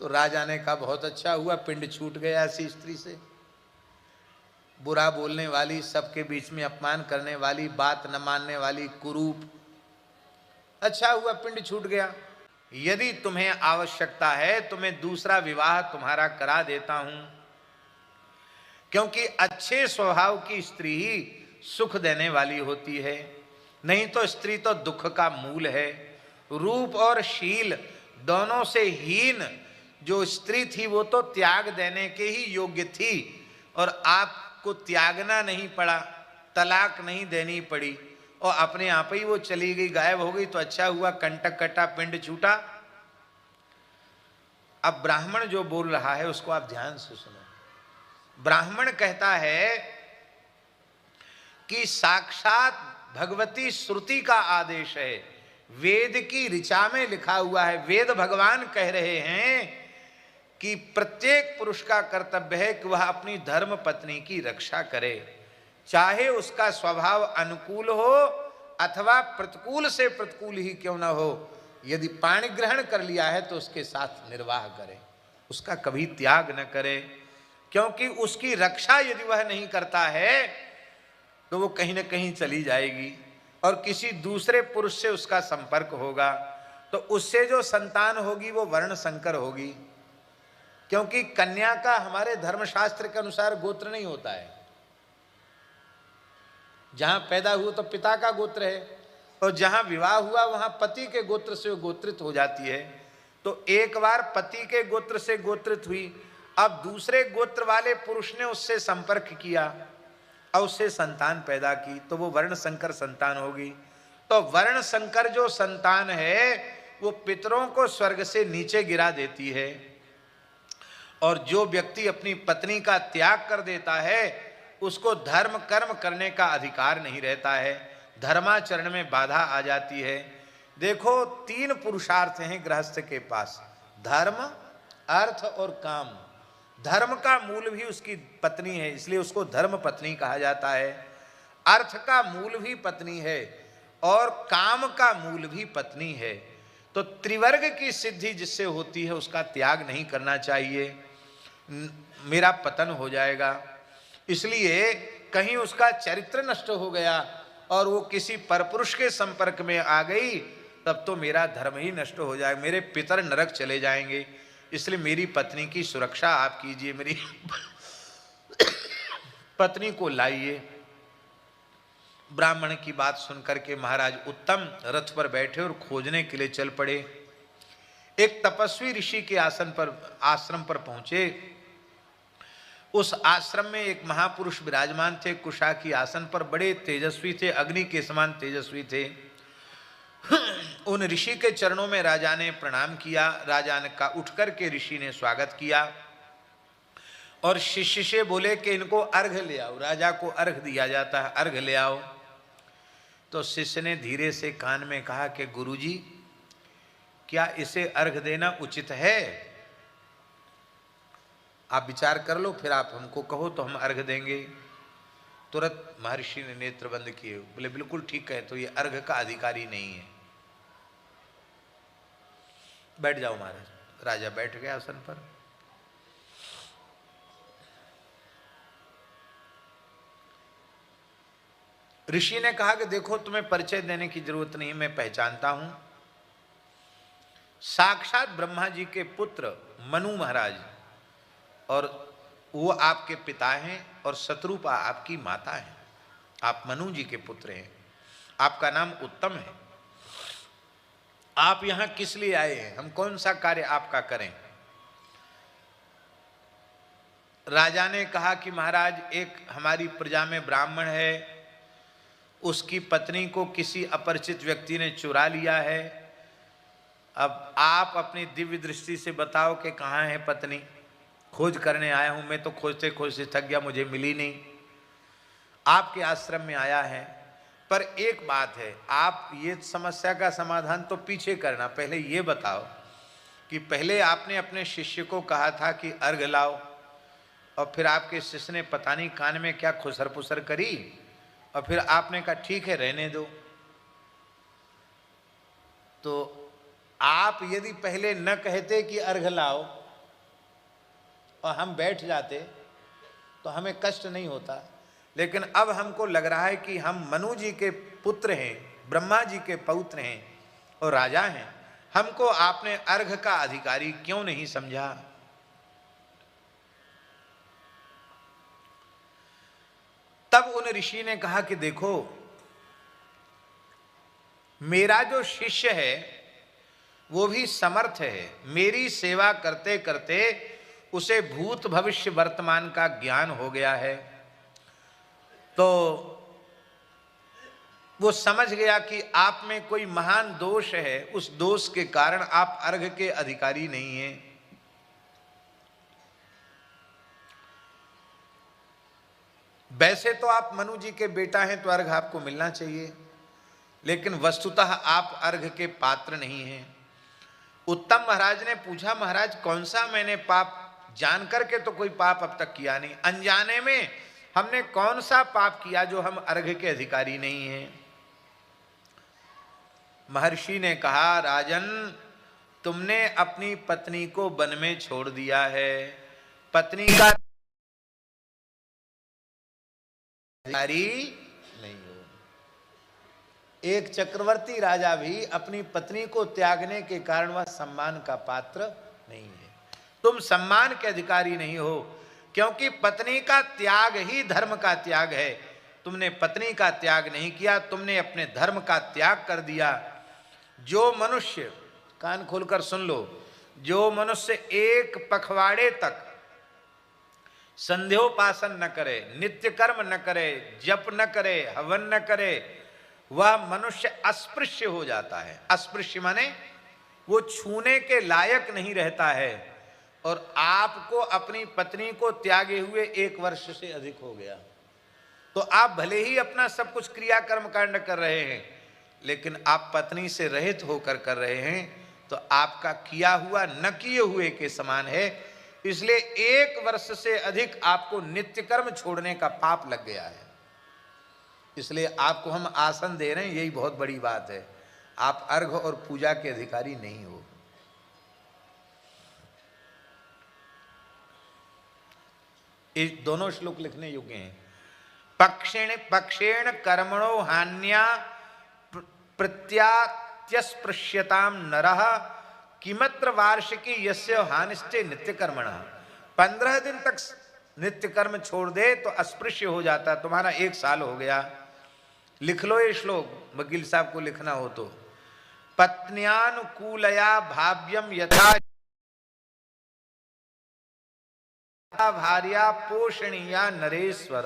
तो राजा ने कहा बहुत अच्छा हुआ, पिंड छूट गया ऐसी स्त्री से, बुरा बोलने वाली, सबके बीच में अपमान करने वाली, बात न मानने वाली, कुरूप, अच्छा हुआ पिंड छूट गया। यदि तुम्हें आवश्यकता है तो मैं दूसरा विवाह तुम्हारा करा देता हूं, क्योंकि अच्छे स्वभाव की स्त्री ही सुख देने वाली होती है, नहीं तो स्त्री तो दुख का मूल है। रूप और शील दोनों से हीन जो स्त्री थी वो तो त्याग देने के ही योग्य थी, और आपको त्यागना नहीं पड़ा, तलाक नहीं देनी पड़ी, और अपने आप ही वो चली गई, गायब हो गई, तो अच्छा हुआ, कंटक कटा, पिंड छूटा। अब ब्राह्मण जो बोल रहा है उसको आप ध्यान से सुनो। ब्राह्मण कहता है कि साक्षात भगवती श्रुति का आदेश है, वेद की ऋचा में लिखा हुआ है, वेद भगवान कह रहे हैं कि प्रत्येक पुरुष का कर्तव्य है कि वह अपनी धर्म पत्नी की रक्षा करे, चाहे उसका स्वभाव अनुकूल हो अथवा प्रतिकूल से प्रतिकूल ही क्यों न हो। यदि पाणी ग्रहण कर लिया है तो उसके साथ निर्वाह करे, उसका कभी त्याग न करे, क्योंकि उसकी रक्षा यदि वह नहीं करता है तो वो कहीं न कहीं चली जाएगी और किसी दूसरे पुरुष से उसका संपर्क होगा, तो उससे जो संतान होगी वो वर्ण संकर होगी, क्योंकि कन्या का हमारे धर्मशास्त्र के अनुसार गोत्र नहीं होता है। जहां पैदा हुआ तो पिता का गोत्र है, और जहां विवाह हुआ वहां पति के गोत्र से गोत्रित हो जाती है। तो एक बार पति के गोत्र से गोत्रित हुई, अब दूसरे गोत्र वाले पुरुष ने उससे संपर्क किया और उससे संतान पैदा की, तो वो वर्ण संकर संतान होगी। तो वर्ण संकर जो संतान है वो पितरों को स्वर्ग से नीचे गिरा देती है, और जो व्यक्ति अपनी पत्नी का त्याग कर देता है उसको धर्म कर्म करने का अधिकार नहीं रहता है, धर्माचरण में बाधा आ जाती है। देखो, तीन पुरुषार्थ हैं गृहस्थ के पास, धर्म, अर्थ और काम। धर्म का मूल भी उसकी पत्नी है, इसलिए उसको धर्म पत्नी कहा जाता है। अर्थ का मूल भी पत्नी है और काम का मूल भी पत्नी है। तो त्रिवर्ग की सिद्धि जिससे होती है उसका त्याग नहीं करना चाहिए, मेरा पतन हो जाएगा। इसलिए कहीं उसका चरित्र नष्ट हो गया और वो किसी परपुरुष के संपर्क में आ गई, तब तो मेरा धर्म ही नष्ट हो जाएगा, मेरे पितर नरक चले जाएंगे। इसलिए मेरी पत्नी की सुरक्षा आप कीजिए, मेरी पत्नी को लाइए। ब्राह्मण की बात सुनकर के महाराज उत्तम रथ पर बैठे और खोजने के लिए चल पड़े। एक तपस्वी ऋषि के आश्रम पर पहुंचे। उस आश्रम में एक महापुरुष विराजमान थे, कुशा की आसन पर, बड़े तेजस्वी थे, अग्नि के समान तेजस्वी थे। उन ऋषि के चरणों में राजा ने प्रणाम किया। राजा ने का उठ करके ऋषि ने स्वागत किया और शिष्य से बोले कि इनको अर्घ ले आओ, राजा को अर्घ दिया जाता है, अर्घ ले आओ। तो शिष्य ने धीरे से कान में कहा कि गुरुजी, क्या इसे अर्घ देना उचित है? आप विचार कर लो, फिर आप हमको कहो तो हम अर्घ देंगे। तुरंत महर्षि ने नेत्र बंद किए, बोले बिल्कुल ठीक है, तो ये अर्घ का अधिकारी नहीं है, बैठ जाओ महाराज। राजा बैठ गया आसन पर। ऋषि ने कहा कि देखो, तुम्हें परिचय देने की जरूरत नहीं, मैं पहचानता हूं, साक्षात ब्रह्मा जी के पुत्र मनु महाराज, और वो आपके पिता हैं और शत्रुपा आपकी माता है। आप मनु जी के पुत्र हैं, आपका नाम उत्तम है। आप यहां किस लिए आए हैं? हम कौन सा कार्य आपका करें? राजा ने कहा कि महाराज, एक हमारी प्रजा में ब्राह्मण है, उसकी पत्नी को किसी अपरिचित व्यक्ति ने चुरा लिया है। अब आप अपनी दिव्य दृष्टि से बताओ कि कहाँ है पत्नी। खोज करने आया हूं, मैं तो खोजते खोजते थक गया, मुझे मिली नहीं, आपके आश्रम में आया है। पर एक बात है, आप ये समस्या का समाधान तो पीछे करना, पहले ये बताओ कि पहले आपने अपने शिष्य को कहा था कि अर्घ लाओ, और फिर आपके शिष्य ने पता नहीं कान में क्या खुसर पुसर करी, और फिर आपने कहा ठीक है रहने दो। तो आप यदि पहले न कहते कि अर्घ लाओ और हम बैठ जाते तो हमें कष्ट नहीं होता, लेकिन अब हमको लग रहा है कि हम मनु जी के पुत्र हैं, ब्रह्मा जी के पौत्र हैं और राजा हैं, हमको आपने अर्घ का अधिकारी क्यों नहीं समझा। तब उन ऋषि ने कहा कि देखो, मेरा जो शिष्य है वो भी समर्थ है, मेरी सेवा करते करते उसे भूत भविष्य वर्तमान का ज्ञान हो गया है, तो वो समझ गया कि आप में कोई महान दोष है, उस दोष के कारण आप अर्घ के अधिकारी नहीं हैं। वैसे तो आप मनु जी के बेटा हैं तो अर्घ आपको मिलना चाहिए, लेकिन वस्तुतः आप अर्घ के पात्र नहीं हैं। उत्तम महाराज ने पूछा, महाराज कौन सा मैंने पाप, जान करके तो कोई पाप अब तक किया नहीं, अनजाने में हमने कौन सा पाप किया जो हम अर्घ के अधिकारी नहीं हैं। महर्षि ने कहा, राजन तुमने अपनी पत्नी को वन में छोड़ दिया है, पत्नी का अधिकारी नहीं हो। एक चक्रवर्ती राजा भी अपनी पत्नी को त्यागने के कारण वह सम्मान का पात्र नहीं है। तुम सम्मान के अधिकारी नहीं हो, क्योंकि पत्नी का त्याग ही धर्म का त्याग है। तुमने पत्नी का त्याग नहीं किया, तुमने अपने धर्म का त्याग कर दिया। जो मनुष्य, कान खोलकर सुन लो, जो मनुष्य एक पखवाड़े तक संध्योपासन न करे, नित्य कर्म न करे, जप न करे, हवन न करे, वह मनुष्य अस्पृश्य हो जाता है। अस्पृश्य माने वो छूने के लायक नहीं रहता है। और आपको अपनी पत्नी को त्यागे हुए 1 वर्ष से अधिक हो गया, तो आप भले ही अपना सब कुछ क्रियाकर्म कांड कर रहे हैं, लेकिन आप पत्नी से रहित होकर कर रहे हैं, तो आपका किया हुआ न किए हुए के समान है। इसलिए 1 वर्ष से अधिक आपको नित्य कर्म छोड़ने का पाप लग गया है। इसलिए आपको हम आसन दे रहे हैं, यही बहुत बड़ी बात है। आप अर्घ और पूजा के अधिकारी नहीं हो। ये दोनों श्लोक लिखने योग्य हैं। पक्षेण कर्मणो हान्या प्रत्यात्यस्पृश्यताम नरः किमत्र वार्षिकी यस्य हानिश्चे नित्य कर्मण। 15 दिन तक नित्य कर्म छोड़ दे तो अस्पृश्य हो जाता। तुम्हारा 1 साल हो गया। लिख लो ये श्लोक, वकील साहब को लिखना हो तो। पत्न्यानुकूलया भाव्यम यथा भार्या पोषणीया नरेश्वर।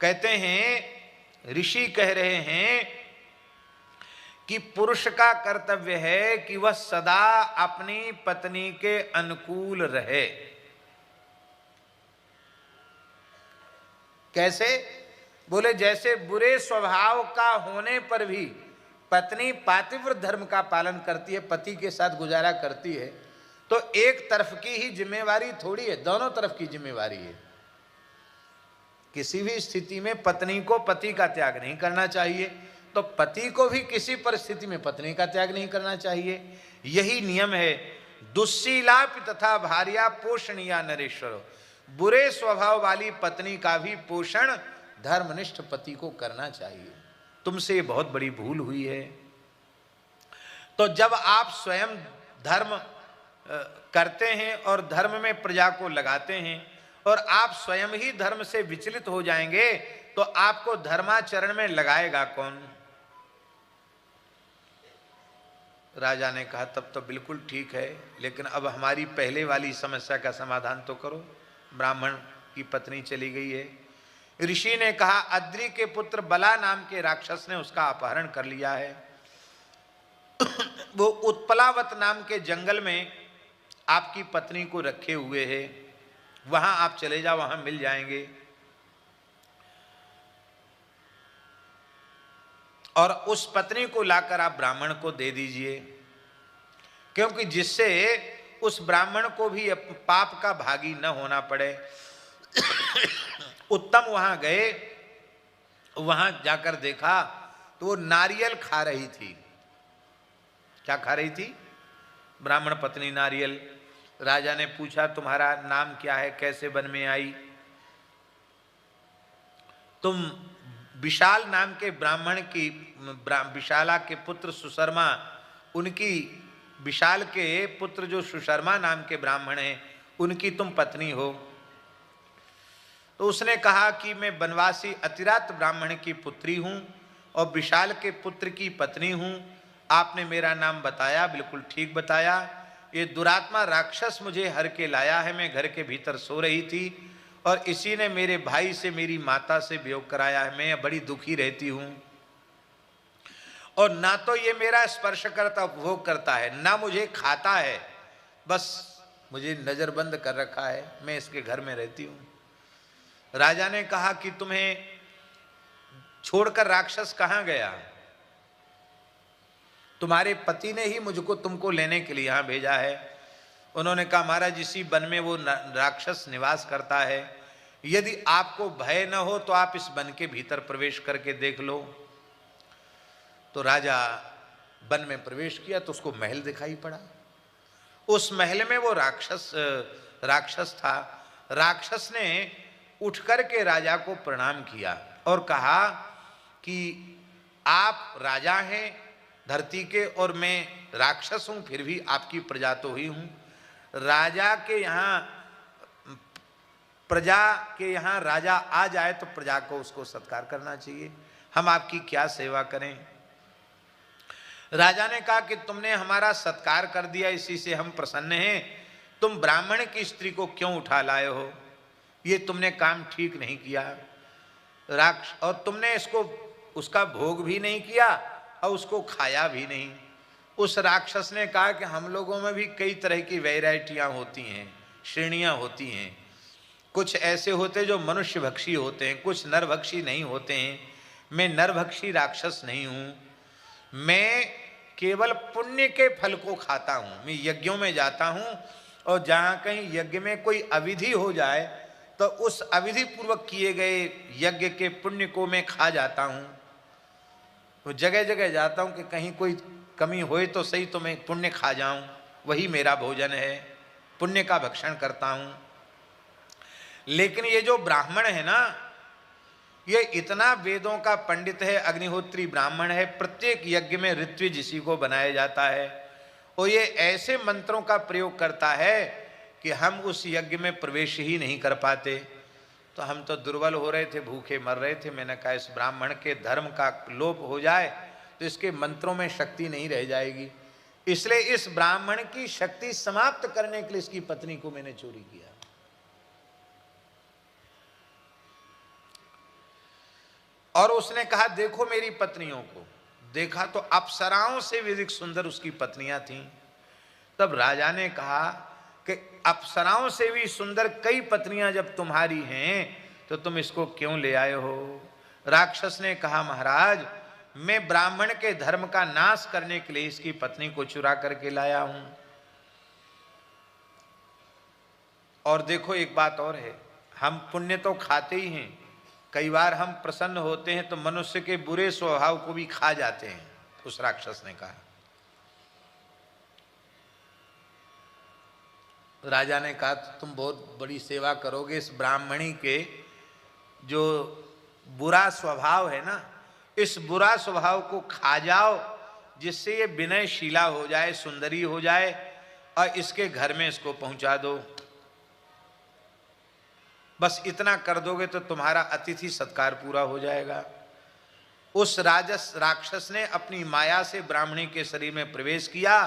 कहते हैं, ऋषि कह रहे हैं कि पुरुष का कर्तव्य है कि वह सदा अपनी पत्नी के अनुकूल रहे। कैसे? बोले जैसे बुरे स्वभाव का होने पर भी पत्नी पातिव्रत धर्म का पालन करती है, पति के साथ गुजारा करती है, तो एक तरफ की ही जिम्मेवारी थोड़ी है, दोनों तरफ की जिम्मेवारी है। किसी भी स्थिति में पत्नी को पति का त्याग नहीं करना चाहिए, तो पति को भी किसी परिस्थिति में पत्नी का त्याग नहीं करना चाहिए। यही नियम है। दुस्शीलापि तथा भार्या पोषणीया नरेश्वर। बुरे स्वभाव वाली पत्नी का भी पोषण धर्मनिष्ठ पति को करना चाहिए। तुमसे ये बहुत बड़ी भूल हुई है। तो जब आप स्वयं धर्म करते हैं और धर्म में प्रजा को लगाते हैं और आप स्वयं ही धर्म से विचलित हो जाएंगे, तो आपको धर्माचरण में लगाएगा कौन? राजा ने कहा तब तो बिल्कुल ठीक है, लेकिन अब हमारी पहले वाली समस्या का समाधान तो करो। ब्राह्मण की पत्नी चली गई है। ऋषि ने कहा अद्रि के पुत्र बला नाम के राक्षस ने उसका अपहरण कर लिया है। वो उत्पलावत नाम के जंगल में आपकी पत्नी को रखे हुए है, वहां आप चले जाओ, वहां मिल जाएंगे। और उस पत्नी को लाकर आप ब्राह्मण को दे दीजिए, क्योंकि जिससे उस ब्राह्मण को भी पाप का भागी न होना पड़े। उत्तम वहां गए वहां जाकर देखा तो वो नारियल खा रही थी। क्या खा रही थी? ब्राह्मण पत्नी नारियल। राजा ने पूछा तुम्हारा नाम क्या है, कैसे वन में आई? तुम विशाल नाम के ब्राह्मण की, विशाला के पुत्र सुशर्मा, उनकी, विशाल के पुत्र जो सुशर्मा नाम के ब्राह्मण हैं, उनकी तुम पत्नी हो। तो उसने कहा कि मैं वनवासी अतिरात ब्राह्मण की पुत्री हूं और विशाल के पुत्र की पत्नी हूं। आपने मेरा नाम बताया, बिल्कुल ठीक बताया। ये दुरात्मा राक्षस मुझे हर के लाया है। मैं घर के भीतर सो रही थी और इसी ने मेरे भाई से, मेरी माता से वियोग कराया है। मैं बड़ी दुखी रहती हूं और ना तो ये मेरा स्पर्श करता, उपभोग करता है, ना मुझे खाता है, बस मुझे नजरबंद कर रखा है। मैं इसके घर में रहती हूं। राजा ने कहा कि तुम्हें छोड़कर राक्षस कहां गया? तुम्हारे पति ने ही मुझको तुमको लेने के लिए यहां भेजा है। उन्होंने कहा महाराज इसी वन में वो राक्षस निवास करता है। यदि आपको भय न हो तो आप इस वन के भीतर प्रवेश करके देख लो। तो राजा वन में प्रवेश किया तो उसको महल दिखाई पड़ा। उस महल में वो राक्षस था। राक्षस ने उठ करके राजा को प्रणाम किया और कहा कि आप राजा हैं धरती के और मैं राक्षस हूं, फिर भी आपकी प्रजा तो ही हूं। राजा के यहाँ, प्रजा के यहाँ राजा आ जाए तो प्रजा को उसको सत्कार करना चाहिए। हम आपकी क्या सेवा करें? राजा ने कहा कि तुमने हमारा सत्कार कर दिया, इसी से हम प्रसन्न हैं। तुम ब्राह्मण की स्त्री को क्यों उठा लाए हो? ये तुमने काम ठीक नहीं किया। और तुमने इसको, उसका भोग भी नहीं किया और उसको खाया भी नहीं। उस राक्षस ने कहा कि हम लोगों में भी कई तरह की वैरायटियां होती हैं, श्रेणियां होती हैं। कुछ ऐसे होते जो मनुष्य भक्षी होते हैं, कुछ नरभक्षी नहीं होते हैं। मैं नरभक्षी राक्षस नहीं हूं। मैं केवल पुण्य के फल को खाता हूं। मैं यज्ञों में जाता हूं और जहां कहीं यज्ञ में कोई अविधि हो जाए तो उस अविधि पूर्वक किए गए यज्ञ के पुण्य को मैं खा जाता हूं। तो जगह जगह जाता हूं कि कहीं कोई कमी होए तो सही तो मैं पुण्य खा जाऊं, वही मेरा भोजन है, पुण्य का भक्षण करता हूं। लेकिन ये जो ब्राह्मण है ना, ये इतना वेदों का पंडित है, अग्निहोत्री ब्राह्मण है। प्रत्येक यज्ञ में ऋत्विज इसी को बनाया जाता है और ये ऐसे मंत्रों का प्रयोग करता है कि हम उस यज्ञ में प्रवेश ही नहीं कर पाते। तो हम तो दुर्बल हो रहे थे, भूखे मर रहे थे। मैंने कहा इस ब्राह्मण के धर्म का लोप हो जाए तो इसके मंत्रों में शक्ति नहीं रह जाएगी। इसलिए इस ब्राह्मण की शक्ति समाप्त करने के लिए इसकी पत्नी को मैंने चोरी किया। और उसने कहा देखो मेरी पत्नियों को। देखा तो अप्सराओं से भी अधिक सुंदर उसकी पत्नियां थीं। तब राजा ने कहा कि अप्सराओं से भी सुंदर कई पत्नियां जब तुम्हारी हैं तो तुम इसको क्यों ले आए हो? राक्षस ने कहा महाराज मैं ब्राह्मण के धर्म का नाश करने के लिए इसकी पत्नी को चुरा करके लाया हूं। और देखो एक बात और है, हम पुण्य तो खाते ही हैं, कई बार हम प्रसन्न होते हैं तो मनुष्य के बुरे स्वभाव को भी खा जाते हैं। उस राक्षस ने कहा। राजा ने कहा तुम बहुत बड़ी सेवा करोगे, इस ब्राह्मणी के जो बुरा स्वभाव है ना, इस बुरा स्वभाव को खा जाओ जिससे ये विनयशीला हो जाए, सुंदरी हो जाए और इसके घर में इसको पहुंचा दो। बस इतना कर दोगे तो तुम्हारा अतिथि सत्कार पूरा हो जाएगा। उस राक्षस ने अपनी माया से ब्राह्मणी के शरीर में प्रवेश किया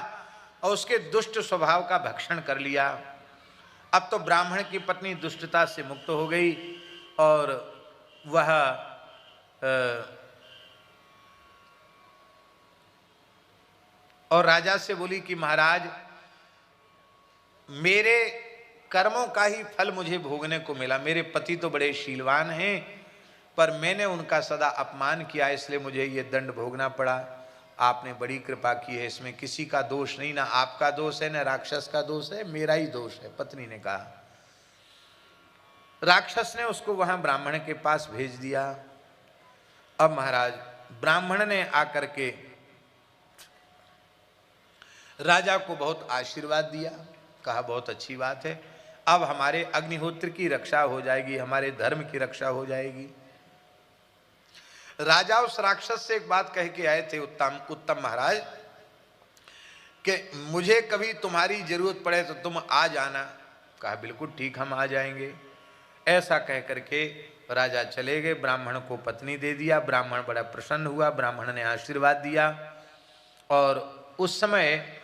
और उसके दुष्ट स्वभाव का भक्षण कर लिया। अब तो ब्राह्मण की पत्नी दुष्टता से मुक्त हो गई और वह और राजा से बोली कि महाराज मेरे कर्मों का ही फल मुझे भोगने को मिला। मेरे पति तो बड़े शीलवान हैं पर मैंने उनका सदा अपमान किया, इसलिए मुझे ये दंड भोगना पड़ा। आपने बड़ी कृपा की है, इसमें किसी का दोष नहीं, ना आपका दोष है ना राक्षस का दोष है, मेरा ही दोष है। पत्नी ने कहा। राक्षस ने उसको वहां ब्राह्मण के पास भेज दिया अब महाराज ब्राह्मण ने आकर के राजा को बहुत आशीर्वाद दिया, कहा बहुत अच्छी बात है, अब हमारे अग्निहोत्र की रक्षा हो जाएगी, हमारे धर्म की रक्षा हो जाएगी। राजा उस राक्षस से एक बात कह के आए थे, उत्तम महाराज, कि मुझे कभी तुम्हारी जरूरत पड़े तो तुम आ जाना। कहा बिल्कुल ठीक, हम आ जाएंगे। ऐसा कह करके राजा चले गए, ब्राह्मण को पत्नी दे दिया। ब्राह्मण बड़ा प्रसन्न हुआ, ब्राह्मण ने आशीर्वाद दिया। और उस समय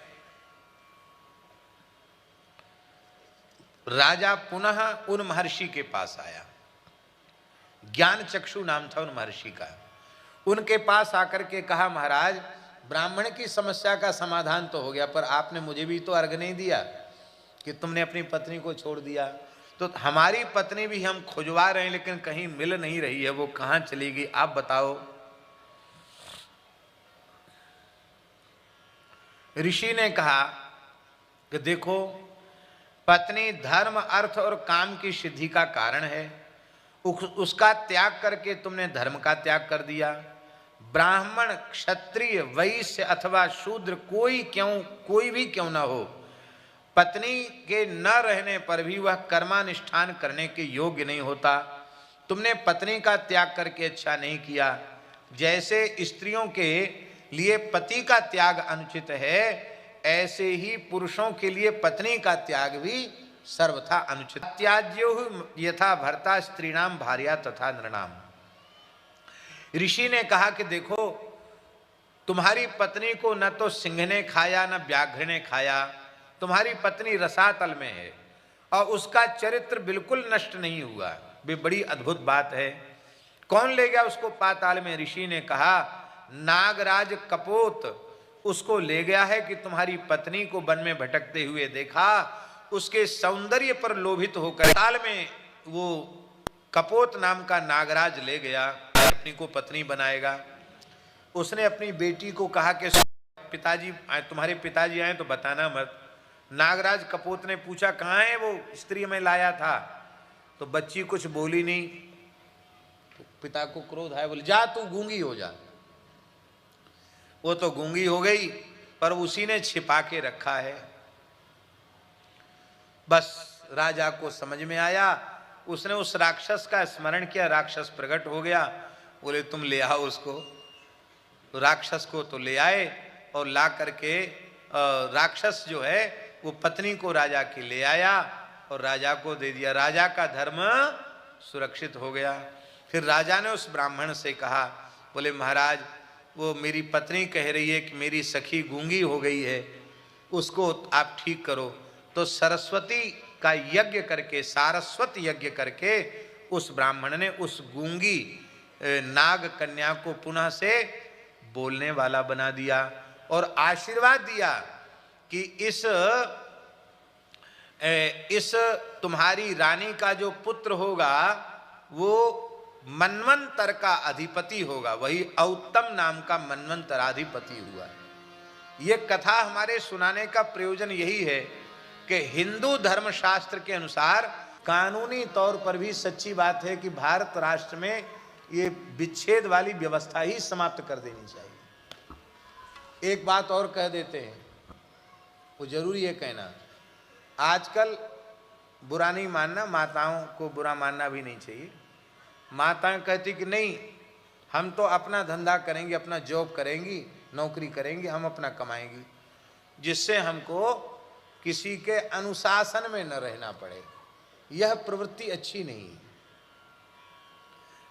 राजा पुनः उन महर्षि के पास आया, ज्ञान चक्षु नाम था उन महर्षि का। उनके पास आकर के कहा महाराज, ब्राह्मण की समस्या का समाधान तो हो गया, पर आपने मुझे भी तो अर्घ नहीं दिया कि तुमने अपनी पत्नी को छोड़ दिया। तो हमारी पत्नी भी हम खुजवा रहे हैं, लेकिन कहीं मिल नहीं रही है, वो कहां चली गई, आप बताओ। ऋषि ने कहा कि देखो, पत्नी धर्म अर्थ और काम की सिद्धि का कारण है, उसका त्याग करके तुमने धर्म का त्याग कर दिया। ब्राह्मण क्षत्रिय वैश्य अथवा शूद्र कोई भी क्यों ना हो, पत्नी के न रहने पर भी वह कर्मानुष्ठान करने के योग्य नहीं होता। तुमने पत्नी का त्याग करके अच्छा नहीं किया। जैसे स्त्रियों के लिए पति का त्याग अनुचित है, ऐसे ही पुरुषों के लिए पत्नी का त्याग भी सर्वथा अनुचित। त्याज्यो यथा भर्ता स्त्रीणाम भार्या तथा नृणाम। ऋषि ने कहा कि देखो, तुम्हारी पत्नी को न तो सिंह ने खाया न व्याघ्र ने खाया, तुम्हारी पत्नी रसातल में है और उसका चरित्र बिल्कुल नष्ट नहीं हुआ। वे बड़ी अद्भुत बात है। कौन ले गया उसको पाताल में? ऋषि ने कहा नागराज कपोत उसको ले गया है कि तुम्हारी पत्नी को वन में भटकते हुए देखा, उसके सौंदर्य पर लोभित होकर पाताल में वो कपोत नाम का नागराज ले गया, अपनी को पत्नी बनाएगा। उसने अपनी बेटी को कहा कि पिताजी तुम्हारे पिताजी आए तो बताना मत। नागराज कपोत ने पूछा कहाँ है वो स्त्री में लाया था, तो बच्ची कुछ बोली नहीं। तो पिता को क्रोध आया, बोले जा तू गूंगी हो जा। वो तो गूंगी हो गई, पर उसी ने छिपा के रखा है। बस राजा को समझ में आया, उसने उस राक्षस का स्मरण किया, राक्षस प्रकट हो गया। बोले तुम ले आओ उसको। तो राक्षस को तो ले आए और ला करके राक्षस जो है वो पत्नी को राजा की ले आया और राजा को दे दिया। राजा का धर्म सुरक्षित हो गया। फिर राजा ने उस ब्राह्मण से कहा, बोले महाराज वो मेरी पत्नी कह रही है कि मेरी सखी गूंगी हो गई है, उसको आप ठीक करो। तो सरस्वती का यज्ञ करके, सारस्वत यज्ञ करके उस ब्राह्मण ने उस गूंगी नाग कन्या को पुनः से बोलने वाला बना दिया और आशीर्वाद दिया कि इस तुम्हारी रानी का जो पुत्र होगा वो मनवंतर का अधिपति होगा, वही औत्तम नाम का मनवंतराधिपति हुआ। ये कथा हमारे सुनाने का प्रयोजन यही है कि हिंदू धर्मशास्त्र के अनुसार कानूनी तौर पर भी सच्ची बात है कि भारत राष्ट्र में ये विच्छेद वाली व्यवस्था ही समाप्त कर देनी चाहिए। एक बात और कह देते हैं, वो जरूरी है कहना, आजकल बुरा नहीं मानना, माताओं को बुरा मानना भी नहीं चाहिए। माताएं कहती कि नहीं हम तो अपना धंधा करेंगे, अपना जॉब करेंगी, नौकरी करेंगी, हम अपना कमाएंगी, जिससे हमको किसी के अनुशासन में न रहना पड़े। यह प्रवृत्ति अच्छी नहीं है।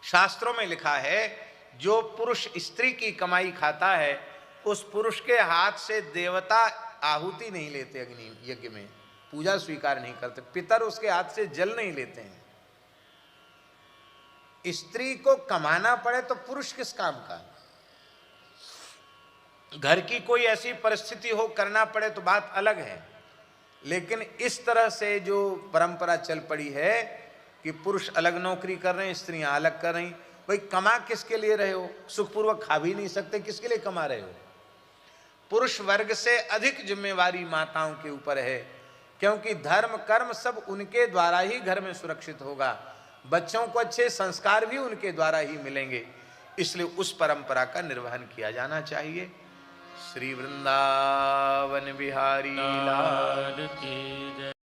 शास्त्रों में लिखा है जो पुरुष स्त्री की कमाई खाता है उस पुरुष के हाथ से देवता आहुति नहीं लेते, अग्नि यज्ञ में पूजा स्वीकार नहीं करते, पितर उसके हाथ से जल नहीं लेते हैं। स्त्री को कमाना पड़े तो पुरुष किस काम का? घर की कोई ऐसी परिस्थिति हो करना पड़े तो बात अलग है, लेकिन इस तरह से जो परंपरा चल पड़ी है कि पुरुष अलग नौकरी कर रहे हैं, स्त्रियां अलग कर रही, भाई कमा किसके लिए रहे हो? सुखपूर्वक खा भी नहीं सकते, किसके लिए कमा रहे हो? पुरुष वर्ग से अधिक जिम्मेवारी माताओं के ऊपर है, क्योंकि धर्म कर्म सब उनके द्वारा ही घर में सुरक्षित होगा, बच्चों को अच्छे संस्कार भी उनके द्वारा ही मिलेंगे। इसलिए उस परंपरा का निर्वहन किया जाना चाहिए। श्री वृंदावन बिहारी लाल की